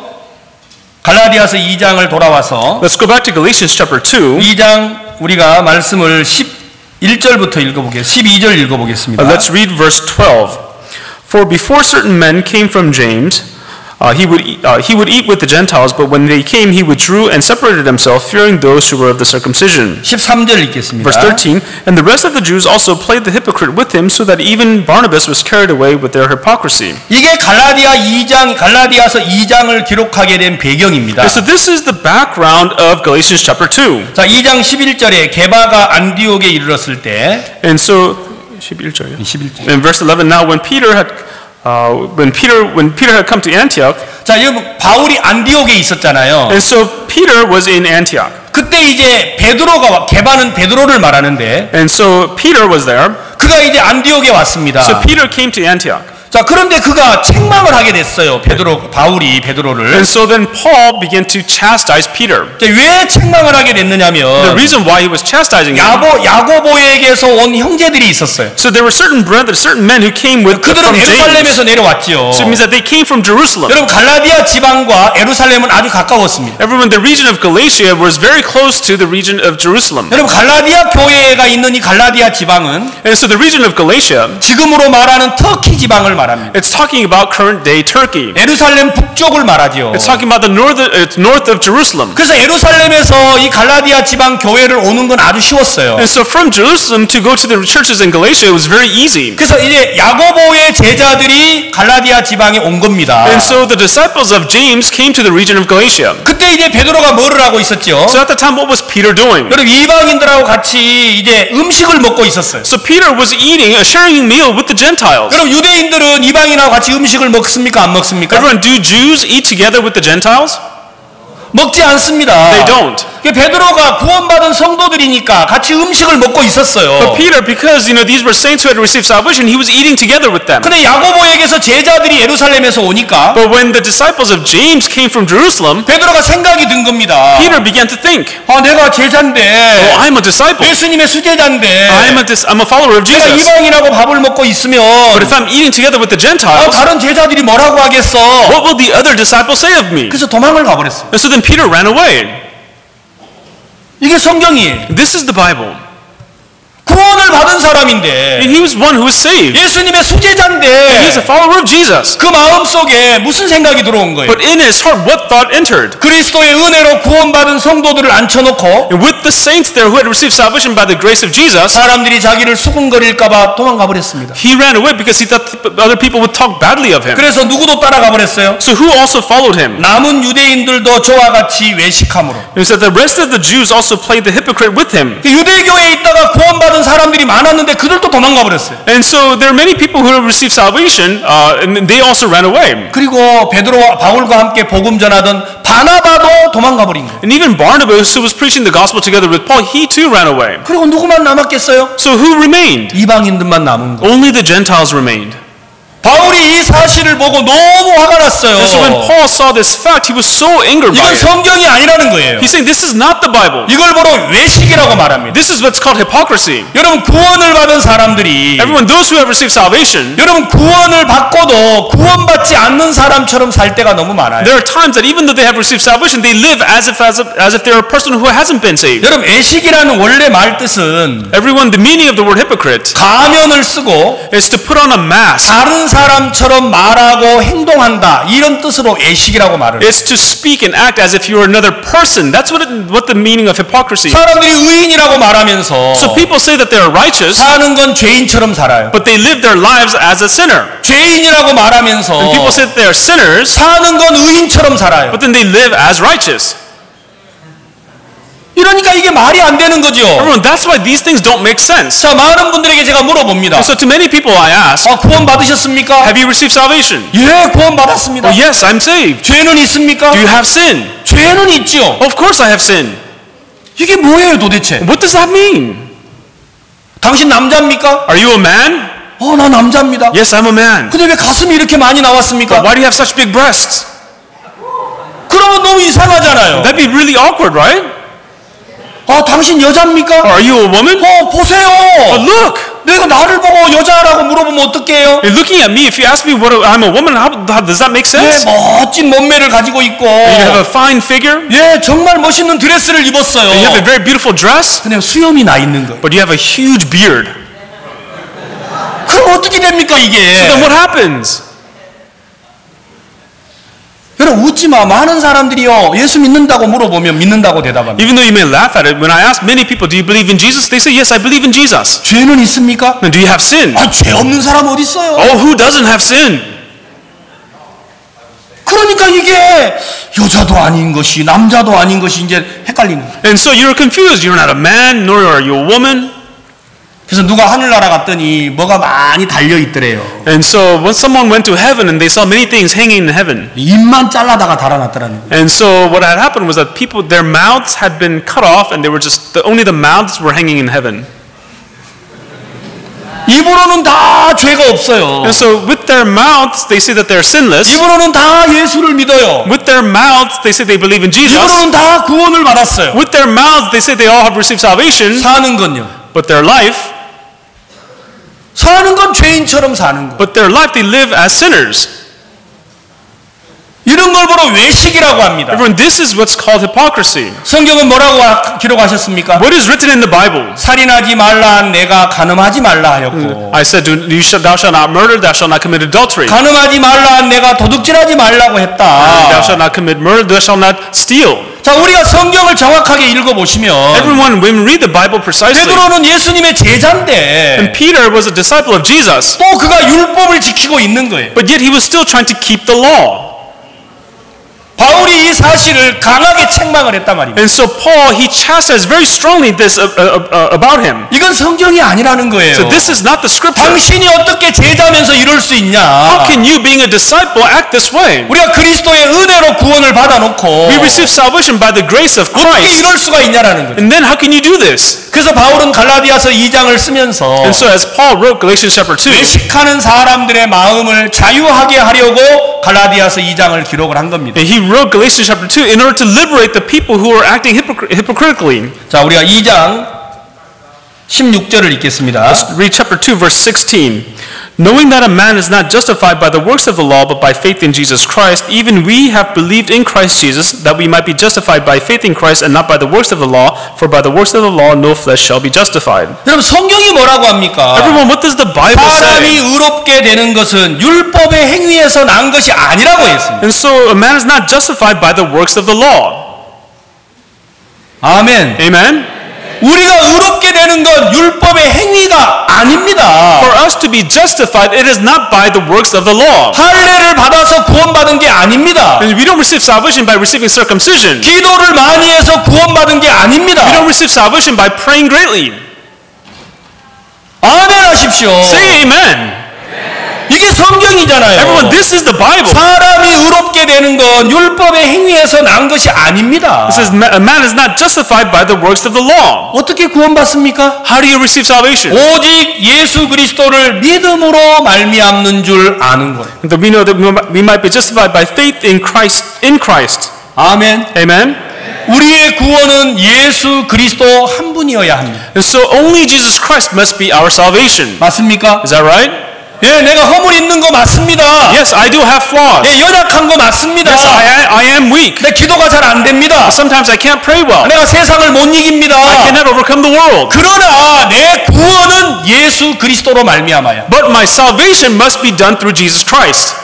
갈라디아서 2장을 돌아와서 Let's go back to Galatians chapter 2. 2장 우리가 말씀을 11절부터 읽어보겠습니다. 12절 읽어보겠습니다. Let's read verse 12. For before certain men came from James, he would eat with the Gentiles, but when they came, he withdrew and separated himself, fearing those who were of the circumcision. 13절 읽겠습니다. Verse 13, and the rest of the Jews also played the hypocrite with him, so that even Barnabas was carried away with their hypocrisy. 이게 갈라디아서 2장을 기록하게 된 배경입니다. And so this is the background of Galatians chapter 2. 자, 2장 11절에 게바가 안디옥에 이르렀을 때 And so, 11절이요? 11절. In verse 11, now when Peter had come to Antioch, 자, 여러분 바울이 안디옥에 있었잖아요. and so Peter was in Antioch. 그때 이제 베드로가 게바는 베드로를 말하는데 And so Peter was there. 그가 이제 안디옥에 왔습니다. So Peter came to Antioch. 자, 그런데 그가 책망을 하게 됐어요. 바울이 베드로를. And so then Paul began to chastise Peter. 왜 책망을 하게 The 됐느냐면 reason why he was chastising him. 야고보에게서 온 형제들이 있었어요. So there were certain men who came with 그들은 from James. 예루살렘에서 내려왔지요. So it means that they came from Jerusalem. 여러분 갈라디아 지방과 예루살렘은 아주 가까웠습니다. Everyone, the region of Galatia was very close to the region of Jerusalem. 여러분 갈라디아 교회가 있는 이 갈라디아 지방은 And so the region of Galatia, 지금으로 말하는 터키 지방을 말합니다. it's talking about current day Turkey. 예루살렘 북쪽을 말하지요. It's talking about the north of Jerusalem. 그래서 예루살렘에서 이 갈라디아 지방 교회를 오는 건 아주 쉬웠어요. And so from Jerusalem to go to the churches in Galatia, it was very easy. 그래서 이제 야고보의 제자들이 갈라디아 지방에 온 겁니다. And so the disciples of James came to the region of Galatia. 그때 이제 베드로가 뭐를 하고 있었죠? So at the time, what was Peter doing? 여러분 이방인들하고 같이 이제 음식을 먹고 있었어요. So Peter was sharing a meal with the Gentiles. 여러분 유대인들은 이방인하고 같이 음식을 먹습니까? 안 먹습니까? Everyone, do Jews eat together with the Gentiles? 먹지 않습니다. They don't. 베드로가 구원받은 성도들이니까 같이 음식을 먹고 있었어요. But Peter, because these were saints who had received salvation, he was eating together with them. 근데 야고보에게서 제자들이 예루살렘에서 오니까 But when the disciples of James came from Jerusalem, 베드로가 생각이 든 겁니다. Peter began to think, 내가 제자인데, I'm a disciple. 예수님의 수제자인데, I'm a follower of 내가 Jesus. 이방인하고 밥을 먹고 있으면 But if I'm eating together with the Gentiles, 다른 제자들이 뭐라고 하겠어? what will the other disciples say of me? 그래서 도망을 가버렸어요. And so then Peter ran away. 이게 성경이에요. This is the Bible. 구원을 받은 사람인데, And he was one who was saved. 예수님의 And 수제자인데, he's a follower of Jesus. 그 마음 속에 무슨 생각이 들어온 거예요? But in his heart, what thought entered? 그리스도의 은혜로 구원받은 성도들을 앉혀놓고 And with the saints there who had received salvation by the grace of Jesus, 사람들이 자기를 수군거릴까봐 도망가 버렸습니다. he ran away because he thought other people would talk badly of him. 그래서 누구도 따라가 버렸어요? So who also followed him? 남은 유대인들도 저와 같이 외식함으로. And so the rest of the Jews also played the hypocrite with him. 유대교에 있다가 구원받은 사람들이 많았는데 그들도 도망가 버렸어요. And so there are many people who have received salvation, and they also ran away. 그리고 베드로와 바울과 함께 복음 전하던 바나바도 도망가 버린 거예요. And even Barnabas, who was preaching the gospel together with Paul, he too ran away. 그리고 누구만 남았겠어요? So who remained? 이방인들만 남은 거예요. Only the Gentiles remained. 바울이 이 사실을 보고 너무 화가 났어요. And so when Paul saw this fact, he was so angered by 이건 it. 성경이 아니라는 거예요. He's saying this is not the Bible. 이걸 보러 외식이라고 말합니다. This is what's called hypocrisy. 여러분 구원을 받은 사람들이 Everyone, those who have received salvation, 여러분 구원을 받고도 구원받지 않는 사람처럼 살 때가 너무 많아요. there are times that even though they have received salvation, they live as if they're a person who hasn't been saved. 여러분 외식이라는 원래 말 뜻은 Everyone, the meaning of the word hypocrite 가면을 쓰고 is to put on a mask. 다른 사람처럼 말하고 행동한다 이런 뜻으로 외식이라고 말을 해요. It's to speak and act as if you're another person. That's what the meaning of hypocrisy is. 사람들이 의인이라고 말하면서 So people say that they are righteous, 사는 건 죄인처럼 살아요. but they live their lives as a sinner. 죄인이라고 말하면서 And people say that they are sinners, 사는 건 의인처럼 살아요. but then they live as righteous. 이러니까 이게 말이 안 되는 거죠. Everyone, that's why these things don't make sense. 자, 많은 분들에게 제가 물어봅니다. And so to many people I ask, 구원 받으셨습니까? have you received salvation? 예, 구원 받았습니다. Well, yes, I'm saved. 죄는 있습니까? Do you have sin? 죄는 있죠. Of course I have sin. 이게 뭐예요, 도대체? What does that mean? 당신 남자입니까? Are you a man? 나 남자입니다. Yes, I'm a man. 근데 왜 가슴이 이렇게 많이 나왔습니까? Why do you have such big breasts? 그럼 그러면 너무 이상하잖아요. That'd be really awkward, right? 당신 여자입니까? Are you a woman? 보세요. Look! 내가 나를 보고 여자라고 물어보면 어떡해요? You're looking at me. If you ask me what I'm a woman, how does that make sense? 멋진 몸매를 가지고 있고, You have a fine figure. 정말 멋있는 드레스를 입었어요. You have a very beautiful dress. 그냥 수염이 나 있는 거예요. But you have a huge beard. 그럼 어떻게 됩니까 이게? So then what happens? 여러분 웃지 마. 많은 사람들이요 예수 믿는다고 물어보면 믿는다고 대답합니다. Even though you may laugh at it, when I ask many people, do you believe in Jesus? They say, yes, I believe in Jesus. 죄는 있습니까? And do you have sin? 죄 없는 사람 어디 있어요? Oh, who doesn't have sin? 그러니까 이게 여자도 아닌 것이 남자도 아닌 것이 이제 헷갈리는 거예요. And so you're confused. You're not a man, nor are you a woman. 그래서 누가 하늘나라 갔더니 뭐가 많이 달려 있더래요. And so when someone went to heaven and they saw many things hanging in heaven. 입만 잘라다가 달아놨더라는 거예요. And so what had happened was that people, their mouths had been cut off and they were just, only the mouths were hanging in heaven. 입으로는 다 죄가 없어요. And so with their mouths, they say that they're sinless. 입으로는 다 예수를 믿어요. With their mouths, they say they believe in Jesus. 입으로는 다 구원을 받았어요. With their mouths, they say they all have received salvation. 사는 건요. But their life, 사는 건 죄인처럼 사는 거. but their life, they live as sinners. 이런 걸 보러 외식이라고 합니다. Everyone, this is what's called hypocrisy. 성경은 뭐라고 기록하셨습니까? What is written in the Bible? 살인하지 말라 내가 간음하지 말라 하였고 I said, thou shalt not murder, thou shalt not commit adultery. 간음하지 말라 내가 도둑질하지 말라고 했다. Thou shalt not commit murder, thou shalt not steal. 자, 우리가 성경을 정확하게 읽어보시면 Everyone, when we read the Bible precisely, 베드로는 예수님의 and 제자인데 Peter was a disciple of Jesus, 또 그가 율법을 지키고 있는 거예요. but yet he was still trying to keep the law. 바울이 이 사실을 강하게 책망을 했단 말입니다. And so Paul, he chastised very strongly this about him. 이건 성경이 아니라는 거예요. So this is not the scripture. 당신이 어떻게 제자면서 이럴 수 있냐? How can you, being a disciple, act this way? 우리가 그리스도의 은혜로 구원을 받아놓고 We receive salvation by the grace of 어떻게 Christ. 이럴 수가 있냐라는 거예요. And then how can you do this? 그래서 바울은 갈라디아서 2장을 쓰면서 And so as Paul wrote Galatians chapter 2, 외식하는 사람들의 마음을 자유하게 하려고 갈라디아서 2장을 기록을 한 겁니다. and he wrote Galatians chapter 2 in order to liberate the people who are acting hypocritically. 자, 우리가 2장 16절을 읽겠습니다. Let's read chapter 2 verse 16. Knowing that a man is not justified by the works of the law but by faith in Jesus Christ, even we have believed in Christ Jesus that we might be justified by faith in Christ and not by the works of the law, for by the works of the law no flesh shall be justified. 여러분 성경이 뭐라고 합니까? Everyone, what does the Bible 사람이 say? 의롭게 되는 것은 율법의 행위에서 난 것이 아니라고 했습니다. And so a man is not justified by the works of the law. 아멘. Amen? 우리가 의롭게 되는 건 율법의 행위가 아닙니다. For us to be justified, it is not by the works of the law. 할례를 받아서 구원받은 게 아닙니다. And we don't receive salvation by receiving circumcision. 기도를 많이 해서 구원받은 게 아닙니다. We don't receive salvation by praying greatly. 아멘 하십시오. Say amen. 이게 성경이잖아요. Everyone, this is the Bible. 사람이 의롭게 되는 건 율법의 행위에서 난 것이 아닙니다. It says a man is not justified by the works of the law. 어떻게 구원받습니까? How do you receive salvation? 오직 예수 그리스도를 믿음으로 말미암는 줄 아는 거예요. That we know that we might be justified by faith in Christ. 아멘. Amen. 우리의 구원은 예수 그리스도 한 분이어야 합니다. And so only Jesus Christ must be our salvation. 맞습니까? Is that right? 예, 내가 허물 있는 거 맞습니다. Yes, I do have flaws. 예, 연약한 거 맞습니다. Yes, I am weak. 내 기도가 잘 안 됩니다. Sometimes I can't pray well. 내가 세상을 못 이깁니다. I cannot overcome the world. 그러나 내 구원은 예수 그리스도로 말미암아야. But my salvation must be done through Jesus Christ.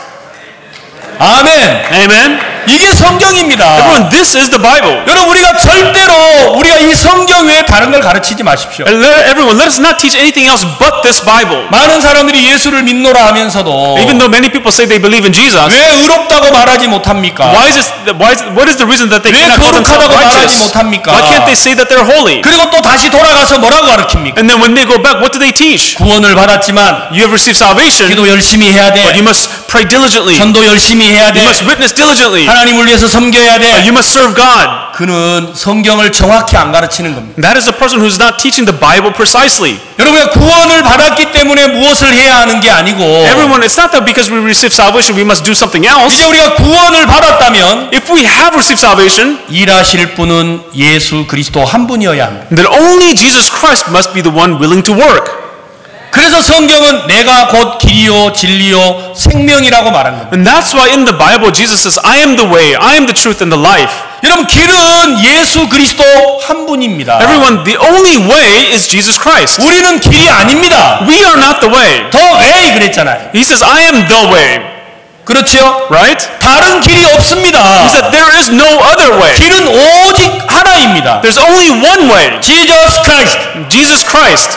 아멘. Amen. 이게 성경입니다. Everyone, this is the Bible. 여러분 우리가 절대로 우리가 이 성경 외에 다른 걸 가르치지 마십시오. Everyone, let us not teach anything else but this Bible. 많은 사람들이 예수를 믿노라 하면서도 Even though many people say they believe in Jesus, 왜 의롭다고 말하지 못합니까? what is the reason that they 왜 cannot call themselves 거룩하다고 말하지 righteous? 못합니까? Why can't they say that they're holy? 그리고 또 다시 돌아가서 뭐라고 가르칩니까? And then when they go back, what do they teach? 구원을 받았지만 You have received salvation, 기도 열심히 해야 but 돼. you must pray diligently. 전도 열심히 해야 돼. You must witness diligently. 하나님을 위해서 섬겨야 돼. You must serve God. 그는 성경을 정확히 안 가르치는 겁니다. That is a person who's not teaching the Bible precisely. 여러분 구원을 받았기 때문에 무엇을 해야 하는 게 아니고 Everyone, it's not that because we receive salvation we must do something else. 이제 우리가 구원을 받았다면 If we have received salvation, 일하실 분은 예수 그리스도 한 분이어야 합니다. then only Jesus Christ must be the one willing to work. 그래서 성경은 내가 곧 길이요 진리요 생명이라고 말한 겁니다. And that's why in the Bible Jesus says, I am the way, I am the truth and the life. 여러분 길은 예수 그리스도 한 분입니다. Everyone, the only way is Jesus Christ. 우리는 길이 아닙니다. We are not the way. 더 웨이 그랬잖아요. He says, I am the way. 그렇죠? Right? 다른 길이 없습니다. He said, there is no other way. 길은 오직 하나입니다. There's only one way. Jesus Christ. Jesus Christ.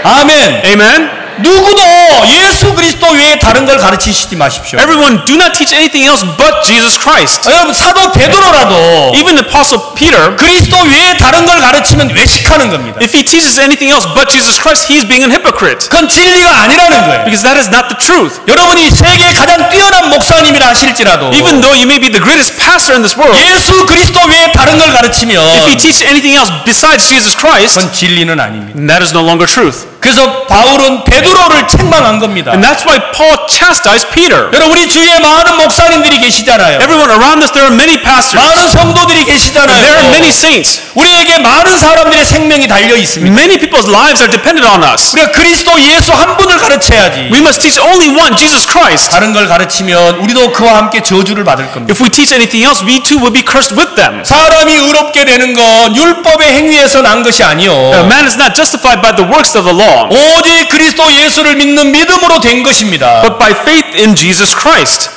아멘. Amen? 누구도 예수 그리스도 외에 다른 걸 가르치시지 마십시오. Everyone, do not teach anything else but Jesus Christ. 여러분 사도 베드로라도 Even Apostle Peter, 그리스도 외에 다른 걸 가르치면 외식하는 겁니다. if he teaches anything else but Jesus Christ, he's being a hypocrite. 그건 진리가 아니라는 거예요. Because that is not the truth. 여러분이 세계의 가장 뛰어난 목사님이라 하실지라도 Even though you may be the greatest pastor in this world, 예수 그리스도 외에 다른 걸 가르치면 if you teach anything else besides Jesus Christ, 그건 진리는 아닙니다. then that is no longer truth. 그래서 바울은 베드로를 책망한 겁니다. And that's why Paul chastised Peter. 여러분 우리 주위에 많은 목사님들이 계시잖아요. Everyone around us, there are many pastors. 많은 성도들이 계시잖아요. There are many saints. 우리에게 많은 사람들의 생명이 달려 있습니다. Many people's lives are dependent on us. 우리가 그리스도 예수 한 분을 가르쳐야지. We must teach only one, Jesus Christ. 다른 걸 가르치면 우리도 그와 함께 저주를 받을 겁니다. If we teach anything else, we too will be cursed with them. 사람이 의롭게 되는 건 율법의 행위에서 난 것이 아니요. Man is not justified by the works of the law, 오직 그리스도 예수를 믿는 믿음으로 된 것입니다. but by faith in Jesus Christ.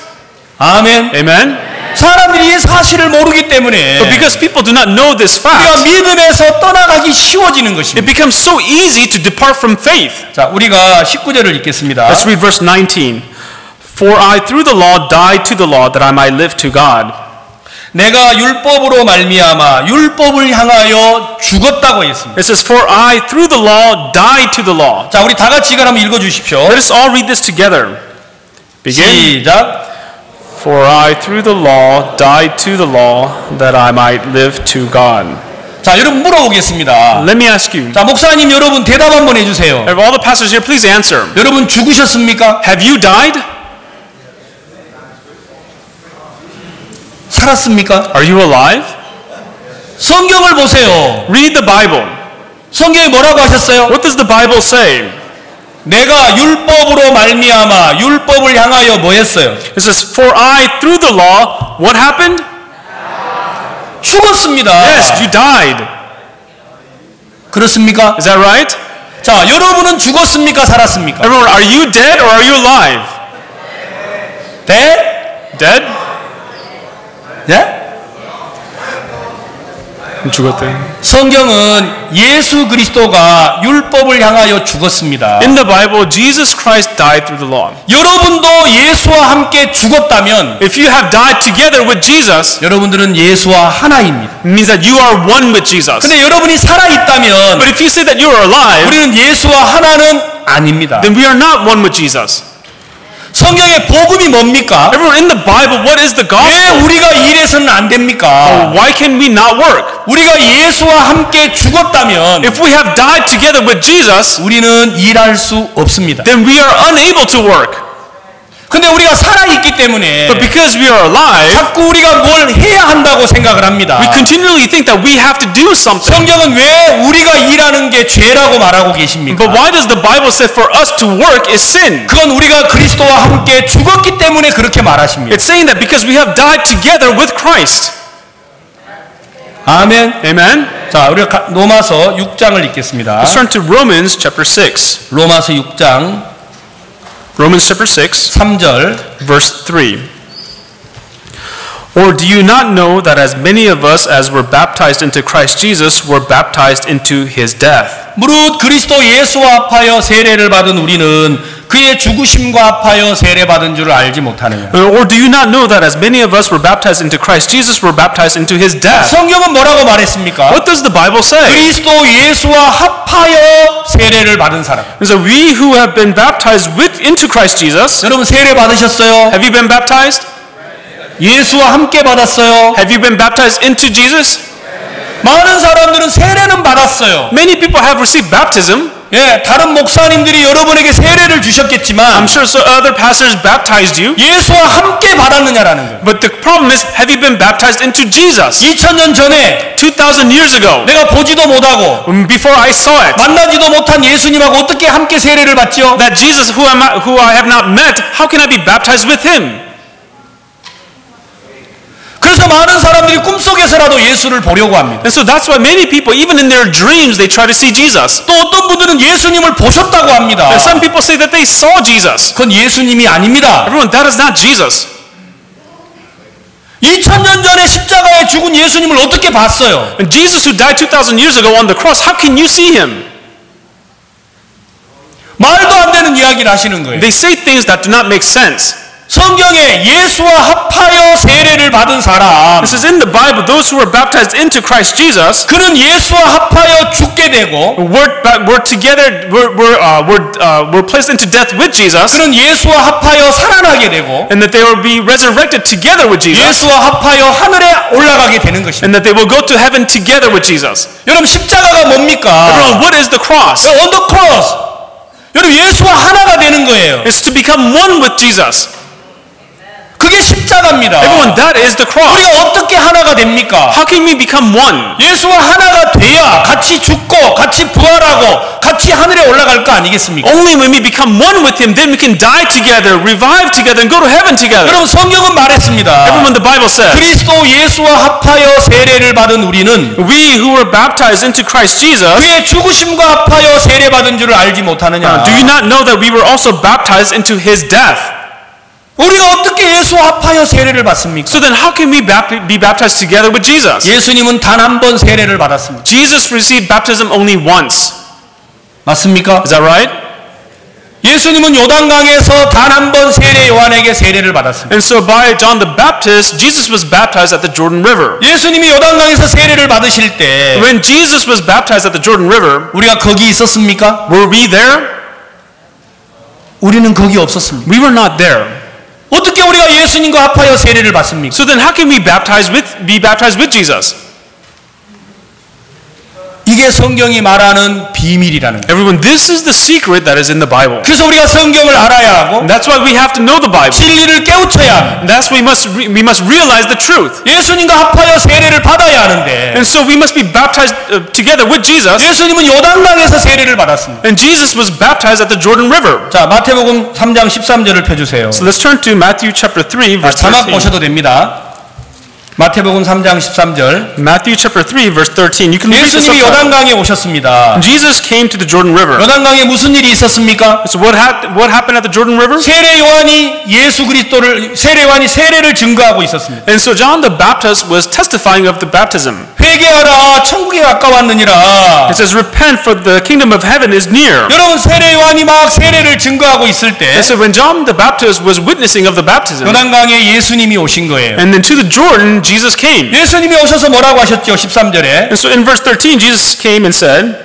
아멘. Amen? 사람들이 이 사실을 모르기 때문에 But because people do not know this 우리가 fact, 믿음에서 떠나가기 쉬워지는 it 것입니다. becomes so easy to depart from faith. 자, 우리가 19절을 읽겠습니다. Let's read verse 19. For I through the law died to the law that I might live to God. 내가 율법으로 말미암아 율법을 향하여 죽었다고 했습니다. It says, For I through the law died to the law. 자, 우리 다 같이 이걸 한번 읽어 주십시오. Let us all read this together. Begin. 시작. For I through the law died to the law that I might live to God. 자, 여러분 물어보겠습니다. Let me ask you. 자, 목사님 여러분 대답 한번 해 주세요. Have all the pastors here, please answer. 여러분 죽으셨습니까? Have you died? 살았습니까? Are you alive? 성경을 보세요. Read the Bible. 성경이 뭐라고 하셨어요? What does the Bible say? 내가 율법으로 말미암아 율법을 향하여 뭐 했어요? It says, For I through the law, what happened? 죽었습니다. Yes, you died. 그렇습니까? Is that right? 자, 여러분은 죽었습니까? 살았습니까? Everyone, are you dead or are you alive? Dead? Dead? 예? 죽었대. 성경은 예수 그리스도가 율법을 향하여 죽었습니다. In the Bible, Jesus Christ died through the law. 여러분도 예수와 함께 죽었다면 If you have died together with Jesus, 여러분들은 예수와 하나입니다. it means that you are one with Jesus. 근데 여러분이 살아있다면 But if you say that you are alive, 우리는 예수와 하나는 아닙니다. then we are not one with Jesus. 성경의 복음이 뭡니까? Everyone, in the Bible, what is the 왜 gospel? 우리가 일해서는 안 됩니까? Why can we not work? 우리가 예수와 함께 죽었다면 If we have died together with Jesus, 우리는 일할 수 없습니다. then we are unable to work. 근데 우리가 살아있기 때문에 But because we are alive, 자꾸 우리가 뭘 해야 한다고 생각을 합니다. we continually think that we have to do something. 성경은 왜 우리가 일하는 게 죄라고 말하고 계십니까? But why does the Bible say for us to work is sin? 그건 우리가 그리스도와 함께 죽었기 때문에 그렇게 말하십니다. It's saying that because we have died together with Christ. 아멘. Amen? 자, 우리가 로마서 6장을 읽겠습니다. Let's turn to Romans chapter 6. 로마서 6장 Romans chapter 6, 3절. verse 3. Or do you not know that as many of us as were baptized into Christ Jesus were baptized into his death? 무릇 그리스도 예수와 합하여 세례를 받은 우리는 그의 죽으심과 합하여 세례받은 줄을 알지 못하느냐. Or do you not know that as many of us were baptized into Christ Jesus were baptized into his death? 성경은 뭐라고 말했습니까? What does the Bible say? 그리스도 예수와 합하여 세례를 받은 사람. So we who have been baptized into Christ Jesus, 여러분 세례 받으셨어요? have you been baptized? 예수와 함께 받았어요? Have you been baptized into Jesus? 많은 사람들은 세례는 받았어요. Many people have received baptism, 예, 다른 목사님들이 여러분에게 세례를 주셨겠지만 I'm sure so other pastors baptized you. 예수와 함께 받았느냐라는 거예요. But the problem is, have you been baptized into Jesus? 2000년 전에 2,000 years ago, 내가 보지도 못하고 before I saw it, 만나지도 못한 예수님하고 어떻게 함께 세례를 받지요? that Jesus who I have not met, how can I be baptized with him? 그래서 많은 사람들이 꿈속에서라도 예수를 보려고 합니다. And so that's why many people, even in their dreams, they try to see Jesus. 또 어떤 분들은 예수님을 보셨다고 합니다. And some people say that they saw Jesus. 그건 예수님이 아닙니다. Everyone, that is not Jesus. 2000년 전에 십자가에 죽은 예수님을 어떻게 봤어요? And Jesus who died 2,000 years ago on the cross, how can you see him? 말도 안 되는 이야기를 하시는 거예요. They say things that do not make sense. 성경에 예수와 합하여 세례를 받은 사람, This is in the Bible, those who were baptized into Christ Jesus 그는 예수와 합하여 죽게 되고 were together, were placed into death with Jesus, 그는 예수와 합하여 살아나게 되고 and that they will be resurrected together with Jesus, 예수와 합하여 하늘에 올라가게 되는 것입니다. and that they will go to heaven together with Jesus. 여러분 십자가가 뭡니까? Everyone, what is the cross? On the cross. 여러분 예수와 하나가 되는 거예요. It's to become one with Jesus. 그게 십자가입니다. Everyone, that is the cross. 우리가 어떻게 하나가 됩니까? How can we become one? 예수와 하나가 돼야 같이 죽고 같이 부활하고 같이 하늘에 올라갈 거 아니겠습니까? Only when we become one with him, then we can die together, revive together, and go to heaven together. 여러분 성경은 말했습니다. Everyone, the Bible says, 그리스도 예수와 합하여 세례를 받은 우리는 we who were baptized into Christ Jesus, 그의 죽으심과 합하여 세례 받은 줄을 알지 못하느냐? do you not know that we were also baptized into his death? 우리가 어떻게 예수와 합하여 세례를 받습니까? So then how can we be baptized together with Jesus? 예수님은 단 한 번 세례를 받았습니다. Jesus received baptism only once. 맞습니까? Is that right? 예수님은 요단강에서 단 한 번 세례 요한에게 세례를 받았습니다. And so by John the Baptist, Jesus was baptized at the Jordan River. 예수님이 요단강에서 세례를 받으실 때 When Jesus was baptized at the Jordan River, 우리가 거기 있었습니까? were we there? 우리는 거기 없었습니다. We were not there. 어떻게 우리가 예수님과 합하여 세례를 받습니까? So then how can we be baptized with Jesus? 이게 성경이 말하는 비밀이라는 거예요. Everyone, this is the secret that is in the Bible. 그래서 우리가 성경을 알아야 하고 And that's why we have to know the Bible. 진리를 깨우쳐야 합니다. And that's why we must realize the truth. 예수님과 합하여 세례를 받아야 하는데 And so we must be baptized together with Jesus. 예수님은 요단강에서 세례를 받았습니다. And Jesus was baptized at the Jordan River. 자, 마태복음 3장 13절을 펴주세요. So let's turn to Matthew chapter 3, verse 자막 13. 보셔도 됩니다. 마태복음 3장 13절. Matthew chapter 3, verse 13. You can read this 예수님이 up. 요단강에 오셨습니다. Jesus came to the Jordan River. 요단강에 무슨 일이 있었습니까? So what happened at the Jordan River? 세례 요한이 세례 요한이 세례를 증거하고 있었습니다. And so John the Baptist was testifying of the baptism. 회개하라, 천국에 가까웠느니라. It says, repent, for the kingdom of heaven is near. 여러분 세례 요한이 막 세례를 증거하고 있을 때 And so when John the Baptist was witnessing of the baptism, 요단강에 예수님이 오신 거예요. and then to the Jordan, Jesus came. 예수님이 오셔서 뭐라고 하셨죠? 13절에 And so in verse 13, Jesus came and said,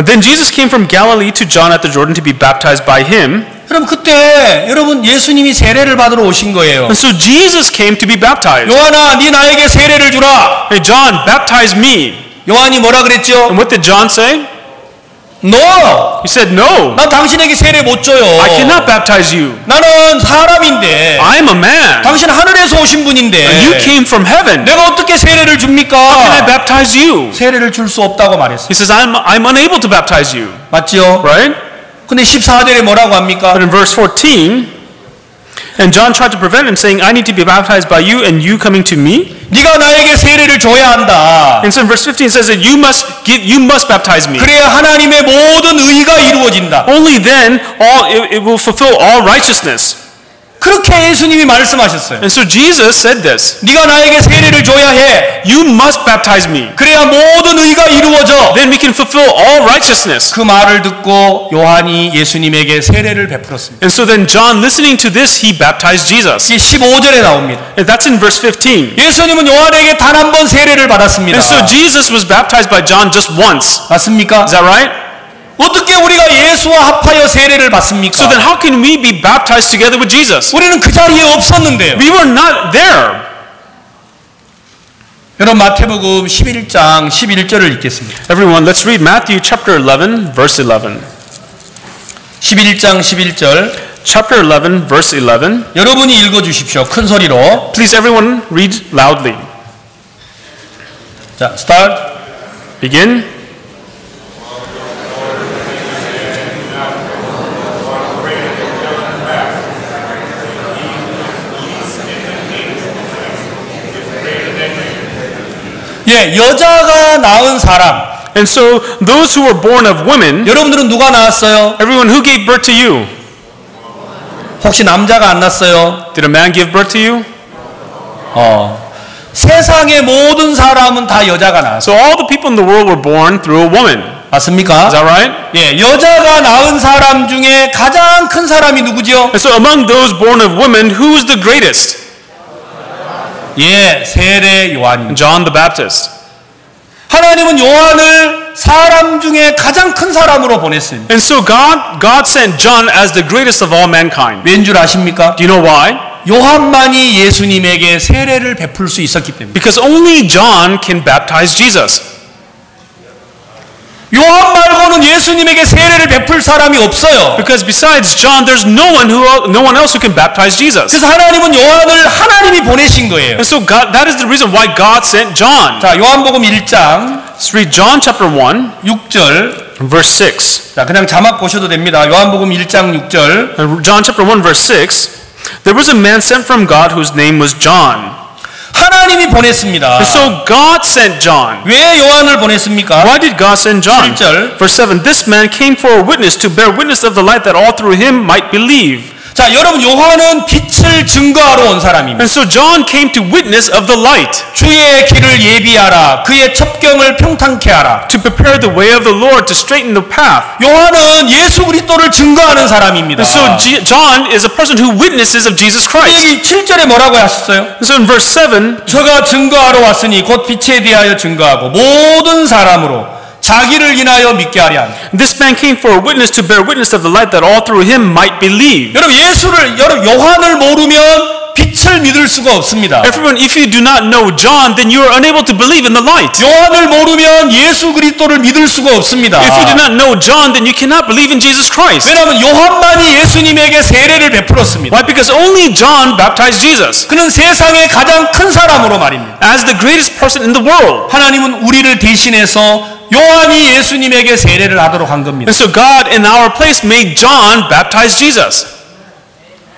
then Jesus came from Galilee to John at the Jordan to be baptized by him. 여러분 그때 여러분 예수님이 세례를 받으러 오신 거예요. And so Jesus came to be baptized. 요한아, 네 나에게 세례를 주라. Hey, John, baptize me. 요한이 뭐라 그랬죠? And what did John say? No. He said, no, 난 당신에게 세례 못 줘요. I cannot baptize you. 나는 사람인데. I'm a man. 당신 하늘에서 오신 분인데. And you came from heaven. 내가 어떻게 세례를 줍니까? How can I baptize you? 세례를 줄 수 없다고 말했어요. He says, I'm unable to baptize you. 맞죠? Right? 근데 14절에 뭐라고 합니까? But in verse 14, and John tried to prevent him, saying, I need to be baptized by you, and you coming to me? 네가 나에게 세례를 줘야 한다. And so in verse 15 it says that you must baptize me. 그래야 하나님의 모든 의가 이루어진다. Only then it will fulfill all righteousness. 그렇게 예수님이 말씀하셨어요. And so Jesus said this. 네가 나에게 세례를 줘야 해. You must baptize me. 그래야 모든 의가 이루어져. Then we can fulfill all righteousness. 그 말을 듣고 요한이 예수님에게 세례를 베풀었습니다. And so then John, listening to this, he baptized Jesus. 이게 15절에 나옵니다. And that's in verse 15. 예수님은 요한에게 단 한 번 세례를 받았습니다. And so Jesus was baptized by John just once. 맞습니까? Is that right? 어떻게 우리가 예수와 합하여 세례를 받습니까? So then how can we be baptized together with Jesus? 우리는 그 자리에 없었는데요. We were not there. 여러분 마태복음 11장 11절을 읽겠습니다. Everyone, let's read Matthew chapter 11, verse 11. 11장 11절 Chapter 11, verse 11. 여러분이 읽어주십시오. 큰 소리로. Please, everyone, read loudly. 자, start. Begin. 예, 여자가 낳은 사람. And so, those who were born of women, 여러분들은 누가 낳았어요? everyone who gave birth to you, 혹시 남자가 안 낳았어요? did a man give birth to you? 세상의 모든 사람은 다 여자가 낳았어요. So all the people in the world were born through a woman. 맞습니까? Is that right? 예, 여자가 낳은 사람 중에 가장 큰 사람이 누구죠? And so among those born of women, who is the greatest? 예, 세례 요한입니다. John the Baptist. 하나님은 요한을 사람 중에 가장 큰 사람으로 보냈습니다. And so God sent John as the greatest of all mankind. 왠 줄 아십니까? Do you know why? 요한만이 예수님에게 세례를 베풀 수 있었기 때문에. Because only John can baptize Jesus. 요한 말고는 예수님에게 세례를 베풀 사람이 없어요. Because besides John, there's no one else who can baptize Jesus. 그래서 하나님은 요한을 하나님이 보내신 거예요. And so that is the reason why God sent John. 자, 요한복음 1장 Let's read John chapter 1, 6절. verse 6. 자, 그냥 자막 보셔도 됩니다. 요한복음 1장 6절. John chapter 1, verse 6. There was a man sent from God whose name was John. 하나님이 보냈습니다. And so God sent John. 왜 요한을 보냈습니까? Why did God send John? 7절. Verse 7. This man came for a witness to bear witness of the light that all through him might believe. 자, 여러분 요한은 빛을 증거하러 온 사람입니다. And so John came to witness of the light. 주의 길을 예비하라. 그의 첩경을 평탄케 하라. To prepare the way of the Lord, to straighten the path. 요한은 예수 그리스도를 증거하는 사람입니다. And so John is a person who witnesses of Jesus Christ. 이 7절에 뭐라고 하셨어요? And so in verse 7, 저가 증거하러 왔으니 곧 빛에 대하여 증거하고 모든 사람으로 자기를 인하여 믿게 하려 한다. this man came for a witness to bear witness of the light that all through him might believe. 여러분 요한을 모르면 빛을 믿을 수가 없습니다. Everyone, if you do not know John, then you are unable to believe in the light. 요한을 모르면 예수 그리스도를 믿을 수가 없습니다. If you do not know John, then you cannot believe in Jesus Christ. 왜냐하면 요한만이 예수님에게 세례를 베풀었습니다. Why? Because only John baptized Jesus 그는 세상의 가장 큰 사람으로 말입니다. as the greatest person in the world. 하나님은 우리를 대신해서 요한이 예수님에게 세례를 하도록 한 겁니다. And so God, in our place, made John baptize Jesus.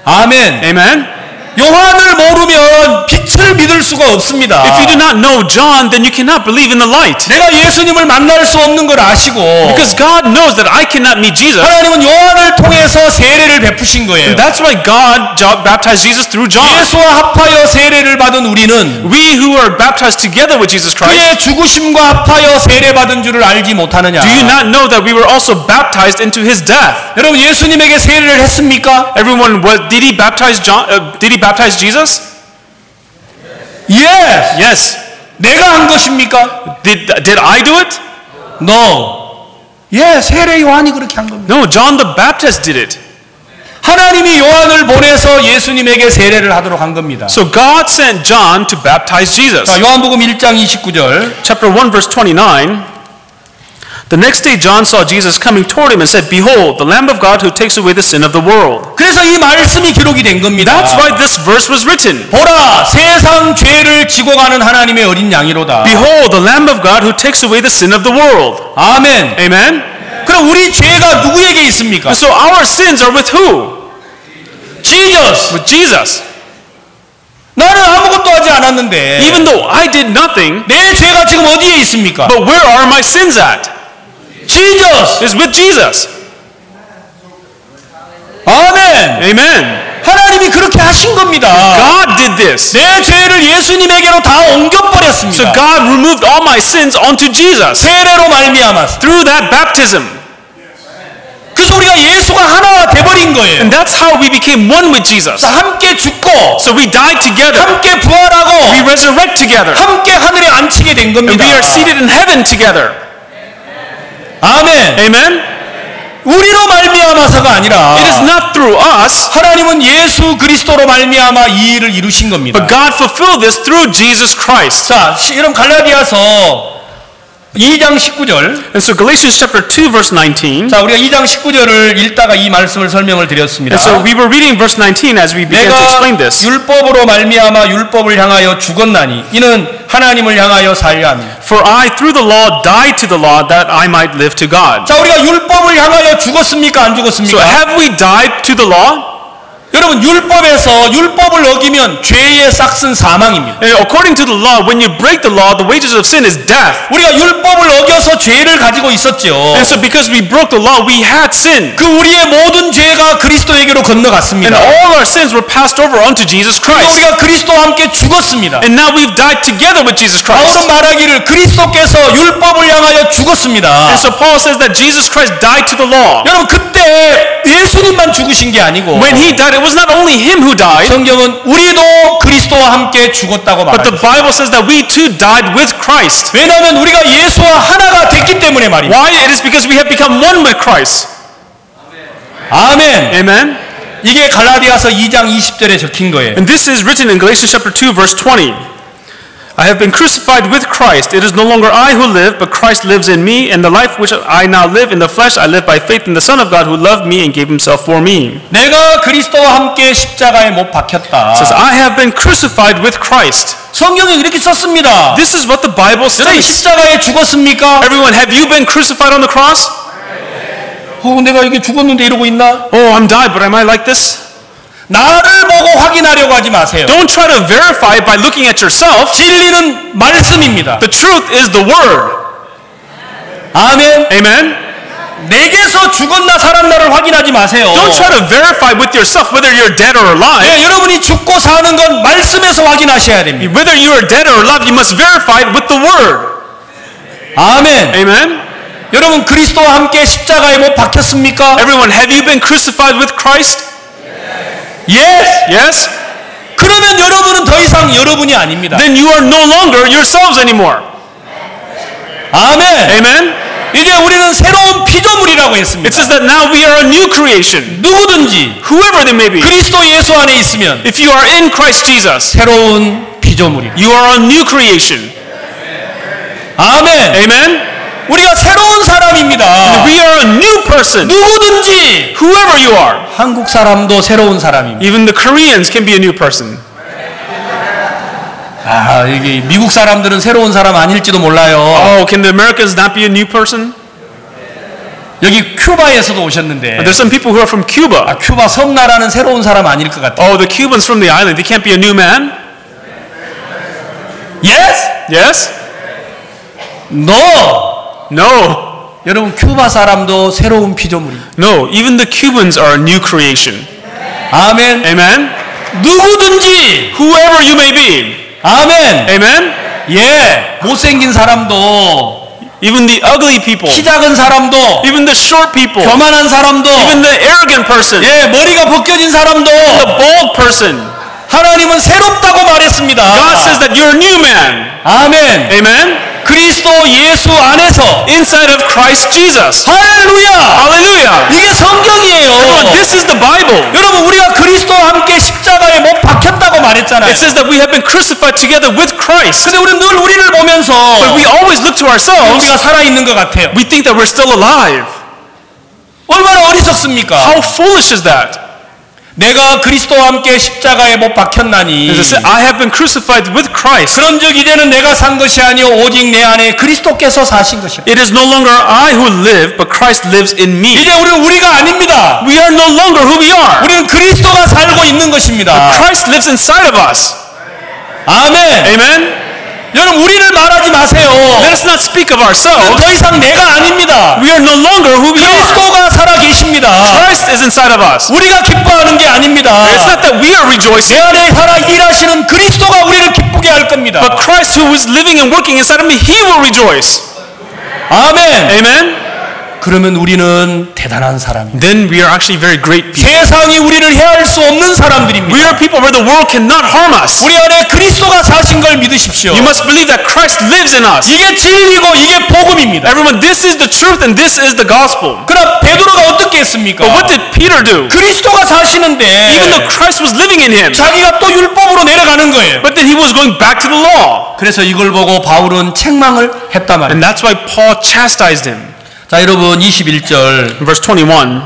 아멘. Amen. 요한을 모르면 빛을 믿을 수가 없습니다. If you do not know John, then you cannot believe in the light. 내가 예수님을 만날 수 없는 걸 아시고 Because God knows that I cannot meet Jesus. 하나님은 요한을 통해서 세례를 베푸신 거예요. And that's why God baptized Jesus through John. 예수와 합하여 세례를 받은 우리는 We who are baptized together with Jesus Christ, 그의 죽으심과 합하여 세례받은 줄을 알지 못하느냐? do you not know that we were also baptized into his death? 여러분 예수님에게 세례를 했습니까? Everyone, did he baptize John? Did he baptize Jesus? Yes. Yes. 내가 한 것입니까? Did I do it? No. 예, 세례 요한이 그렇게 한 겁니다. No, John the Baptist did it. 하나님이 요한을 보내서 예수님에게 세례를 하도록 한 겁니다. So God sent John to baptize Jesus. 자, 요한복음 1장 29절. Chapter 1, verse 29. The next day John saw Jesus coming toward him and said, Behold, the Lamb of God who takes away the sin of the world. 그래서 이 말씀이 기록이 된 겁니다. That's why this verse was written. 보라, 세상 죄를 지고 가는 하나님의 어린 양이로다. Behold, the Lamb of God who takes away the sin of the world. 아멘. Amen. 그럼 우리 죄가 누구에게 있습니까? So our sins are with who? Jesus. With Jesus. 나는 아무것도 하지 않았는데 Even though I did nothing, 내 죄가 지금 어디에 있습니까? but where are my sins at? Jesus. It's with Jesus. 아멘. Amen. 하나님이 그렇게 하신 겁니다. God did this. 내 죄를 예수님에게로 다 So 옮겨버렸습니다. God removed all my sins onto Jesus 세례로 말미암아서. through that baptism. 그래서 우리가 예수가 하나 돼버린 거예요. And that's how we became one with Jesus. 함께 죽고 So we died together. 함께 부활하고 We resurrect together. 함께 하늘에 앉히게 된 And 겁니다. we are seated in heaven together. 아멘. Amen. 우리로 말미암아서가 아니라 It is not through through us, 하나님은 예수 그리스도로 말미암아 이 일을 이루신 겁니다. but God fulfilled this through Jesus Christ. 자, 이런 갈라디아서 2장 19절. And so Galatians chapter 2 verse 19. 자, 우리가 2장 19절을 읽다가 이 말씀을 설명을 드렸습니다. And so we were reading verse 19 as we began to explain 내가 this. 율법으로 말미암아 율법을 향하여 죽었나니 이는 하나님을 향하여 살려 함이라. For I through the law died to the law that I might live to God. 자, 우리가 율법을 향하여 죽었습니까? 안 So 죽었습니까? have we died to the law? 여러분, 율법에서 율법을 어기면 죄의 싹은 사망입니다. And according to the law, when you break the law, the wages of sin is death. 우리가 율법을 어겨서 죄를 가지고 있었죠. And so because we broke the law, we had sin. 그 우리의 모든 죄가 그리스도에게로 And 건너갔습니다. all our sins were passed over onto Jesus 그리고 Christ. 우리가 그리스도와 함께 죽었습니다. And now we've died together with Jesus 바울은 Christ. 말하기를 그리스도께서 율법을 향하여 죽었습니다. And so Paul says that Jesus Christ died to the law. 여러분, 그때 예수님만 죽으신 게 아니고 When he died, it was not only him who died, 성경은 우리도 그리스도와 함께 죽었다고 but the 말합니다. Bible says that we too died with Christ. 왜냐하면 우리가 예수와 하나가 됐기 때문에 말입니다. Why? It is because we have become one with Christ. 아멘. Amen. 이게 갈라디아서 2장 20절에 적힌 거예요. And this is written in Galatians chapter 2 verse 20. I have been crucified with Christ. It is no longer I who live, but Christ lives in me, and the life which I now live in the flesh, I live by faith in the Son of God who loved me and gave himself for me. 내가 그리스도와 함께 십자가에 못 박혔다. It says, I have been crucified with Christ. 성경에 이렇게 썼습니다. This is what the Bible 여러분, states. 십자가에 죽었습니까? Everyone, have you been crucified on the cross? 내가 이게 죽었는데 이러고 있나? Oh, I'm died, but am I like this? 나를 보고 확인하려고 하지 마세요. Don't try to verify it by looking at yourself. 진리는 말씀입니다. The truth is the word. 아멘. Amen? 내게서 죽었나 살았나를 확인하지 마세요. Don't try to verify with yourself whether you're dead or alive. 네, 여러분이 죽고 사는 건 말씀에서 확인하셔야 됩니다. Whether you are dead or alive, you must verify it with the word. 아멘. Amen? 여러분, 그리스도와 함께 십자가에 못 박혔습니까? Everyone, have you been crucified with Christ? Yes. Yes? 그러면 여러분은 더 이상 여러분이 아닙니다. Then you are no longer yourselves anymore. 아멘. Amen? 이제 우리는 새로운 피조물이라고 했습니다. It says that now we are a new creation. 누구든지 Whoever they may be. 그리스도 예수 안에 있으면 If you are in Christ Jesus, 새로운 피조물이다. you are a new creation. 아멘. Amen? 우리가 새로운 사람입니다. We are a new person. 누구든지 Whoever you are. 한국 사람도 새로운 사람입니다. Even the Koreans can be a new person. 아, 이게 미국 사람들은 새로운 사람 아닐지도 몰라요. Oh, can the Americans not be a new person? 여기 큐바에서도 오셨는데 There's some people who are from Cuba. 아, 큐바 섬나라는 새로운 사람 아닐 것 같아요. Oh, the Cubans from the island, they can't be a new man? Yes? Yes? No. No. 여러분, 큐바 사람도 새로운 피조물입니다. No, even the Cubans are a new creation. 아멘. Amen? 누구든지 Whoever you may be. 아멘. Amen? 예, 못생긴 사람도 Even the ugly people. 키 작은 사람도 Even the short people. 교만한 사람도 Even the arrogant person. 예, 머리가 벗겨진 사람도 The bald person. 하나님은 새롭다고 말했습니다. God says that you're a new man. 아멘. Amen? 그리스도 예수 안에서 Inside of Christ Jesus. 할렐루야. Hallelujah. 이게 성경이에요. Everyone, this is the Bible. 여러분, 우리가 그리스도와 함께 십자가에 못 박혔다고 말했잖아요. It says that we have been crucified together with Christ. 근데 우리는 늘 우리를 보면서 But we always look to ourselves. 우리가 살아있는 것 같아요. We think that we're still alive. 얼마나 어리석습니까? How foolish is that? 내가 그리스도와 함께 십자가에 못 박혔나니 As I said, I have been crucified with Christ. 그런즉 이제는 내가 산 것이 아니요 오직 내 안에 그리스도께서 사신 것이라. It is no longer I who live, but Christ lives in me. 이제 우리는 우리가 아닙니다. We are no longer who we are. 우리는 그리스도가 살고 있는 것입니다. Christ lives inside of us. 아멘. Amen? 여러분, 우리를 말하지 마세요. Let us not speak of 우리는 ourselves. 더 이상 내가 아닙니다. We are no longer who we are. 그리스도가 살아 계십니다. Christ is inside of us. 우리가 기뻐하는 게 아닙니다. It's not that we are 내 rejoicing, 안에 살아 일하시는 그리스도가 우리를 기쁘게 할 겁니다. but Christ who is living and working inside of me, He will rejoice. 아멘. Amen? 그러면 우리는 대단한 사람입니다. then we are actually very great people. 세상이 우리를 해할 수 없는 We 사람들입니다. are people where the world cannot harm us. 우리 안에 그리스도가 사신 걸 믿으십시오. You must believe that Christ lives in us. 이게 진리고 이게 복음입니다. Everyone, this is the truth and this is the gospel. 그러나 베드로가 어떻게 했습니까? But what did Peter do? 그리스도가 사시는데 Even though Christ was living in him, 자기가 또 율법으로 내려가는 거예요. but then he was going back to the law. 그래서 이걸 보고 바울은 책망을 했단 말이에요. And that's why Paul chastised him. 자, 여러분 21절 Verse 21,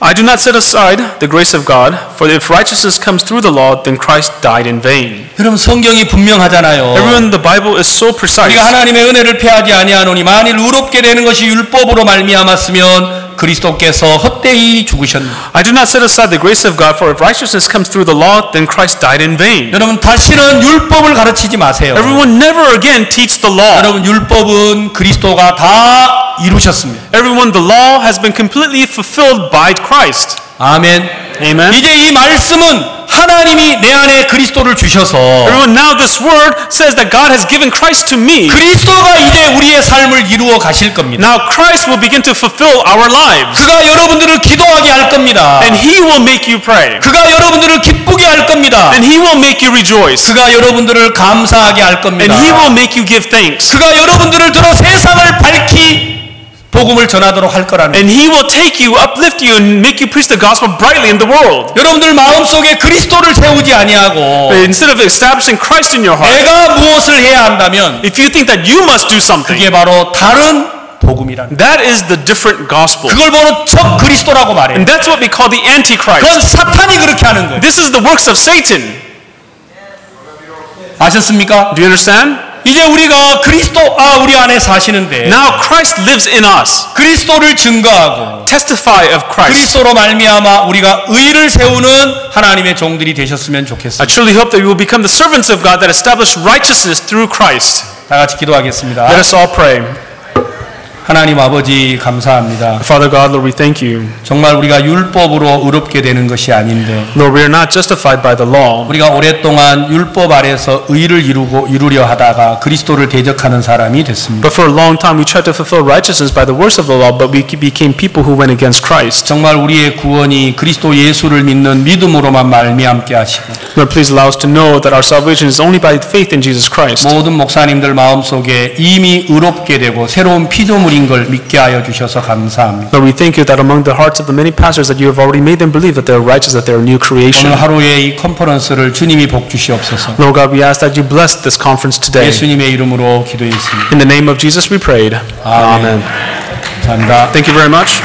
I do not set aside the grace of God, for if righteousness comes through the law, then Christ died in vain. 여러분 성경이 분명하잖아요. Everyone, the Bible is so precise. 우리가 하나님의 은혜를 패하지 아니하노니 만일 의롭게 되는 것이 율법으로 말미암았으면 그리스도께서 헛되이 죽으셨느니라. I do not set aside the grace of God, for if righteousness comes through the law, then Christ died in vain. 여러분 다시는 율법을 가르치지 마세요. Everyone, never again teach the law. 여러분 율법은 그리스도가 다 이루셨습니다. Everyone, the law has been completely fulfilled by Christ. 아멘. Amen. 이제 이 말씀은 하나님이 내 안에 그리스도를 주셔서 Everyone, now this word says that God has given Christ to me. 그리스도가 이제 우리의 삶을 이루어 가실 겁니다. Now Christ will begin to fulfill our lives. 그가 여러분들을 기도하게 할 겁니다. And He will make you pray. 그가 여러분들을 기쁘게 할 겁니다. And He will make you rejoice. 그가 여러분들을 감사하게 할 겁니다. And He will make you give thanks. 그가 여러분들을 들어 세상을 밝히 복음을 전하도록 할 거라는. And He will take you, uplift you, and make you preach the gospel brightly in the world. 여러분들 마음속에 그리스도를 세우지 아니하고 Instead of establishing Christ in your heart, 내가 무엇을 해야 한다면 if you think that you must do something, 그게 바로 다른 복음이라는. that is the different gospel. 그걸 바로 적 그리스도라고 말해요. And that's what we call the Antichrist. 그건 사탄이 그렇게 하는 거예요. This is the works of Satan. 아셨습니까? Do you understand? 이제 우리가 우리 안에 사시는데 Now Christ lives in us. 그리스도를 증거하고 Testify of Christ. 그리스도로 말미암아 우리가 의를 세우는 하나님의 종들이 되셨으면 I 좋겠습니다. truly hope that you will become the servants of God that establish righteousness through Christ. 다 같이 기도하겠습니다. Let us all pray. 하나님 아버지 감사합니다. Father God, Lord, we thank you. 정말 우리가 율법으로 의롭게 되는 것이 아닌데 Lord, we are not justified by the law. 우리가 오랫동안 율법 아래서 의를 이루려 하다가 그리스도를 대적하는 사람이 됐습니다. But for a long time we tried to fulfill righteousness by the works of the law, but we became people who went against Christ. 정말 우리의 구원이 그리스도 예수를 믿는 믿음으로만 말미암게 하시고 Lord, please allow us to know that our salvation is only by faith in Jesus Christ. 모든 목사님들 마음속에 이미 의롭게 되고 새로운 피조물인 걸 믿게 하여 주셔서 감사합니다. Lord, we thank you that among the hearts of the many pastors that you have already made them believe that they are righteous, that they are new creation. 오늘 하루의 이 컨퍼런스를 주님이 복 주시옵소서. Lord God, we ask that you bless this conference today. 예수님의 이름으로 기도했습니다. In the name of Jesus we prayed. Amen. 감사합니다. Thank you very much.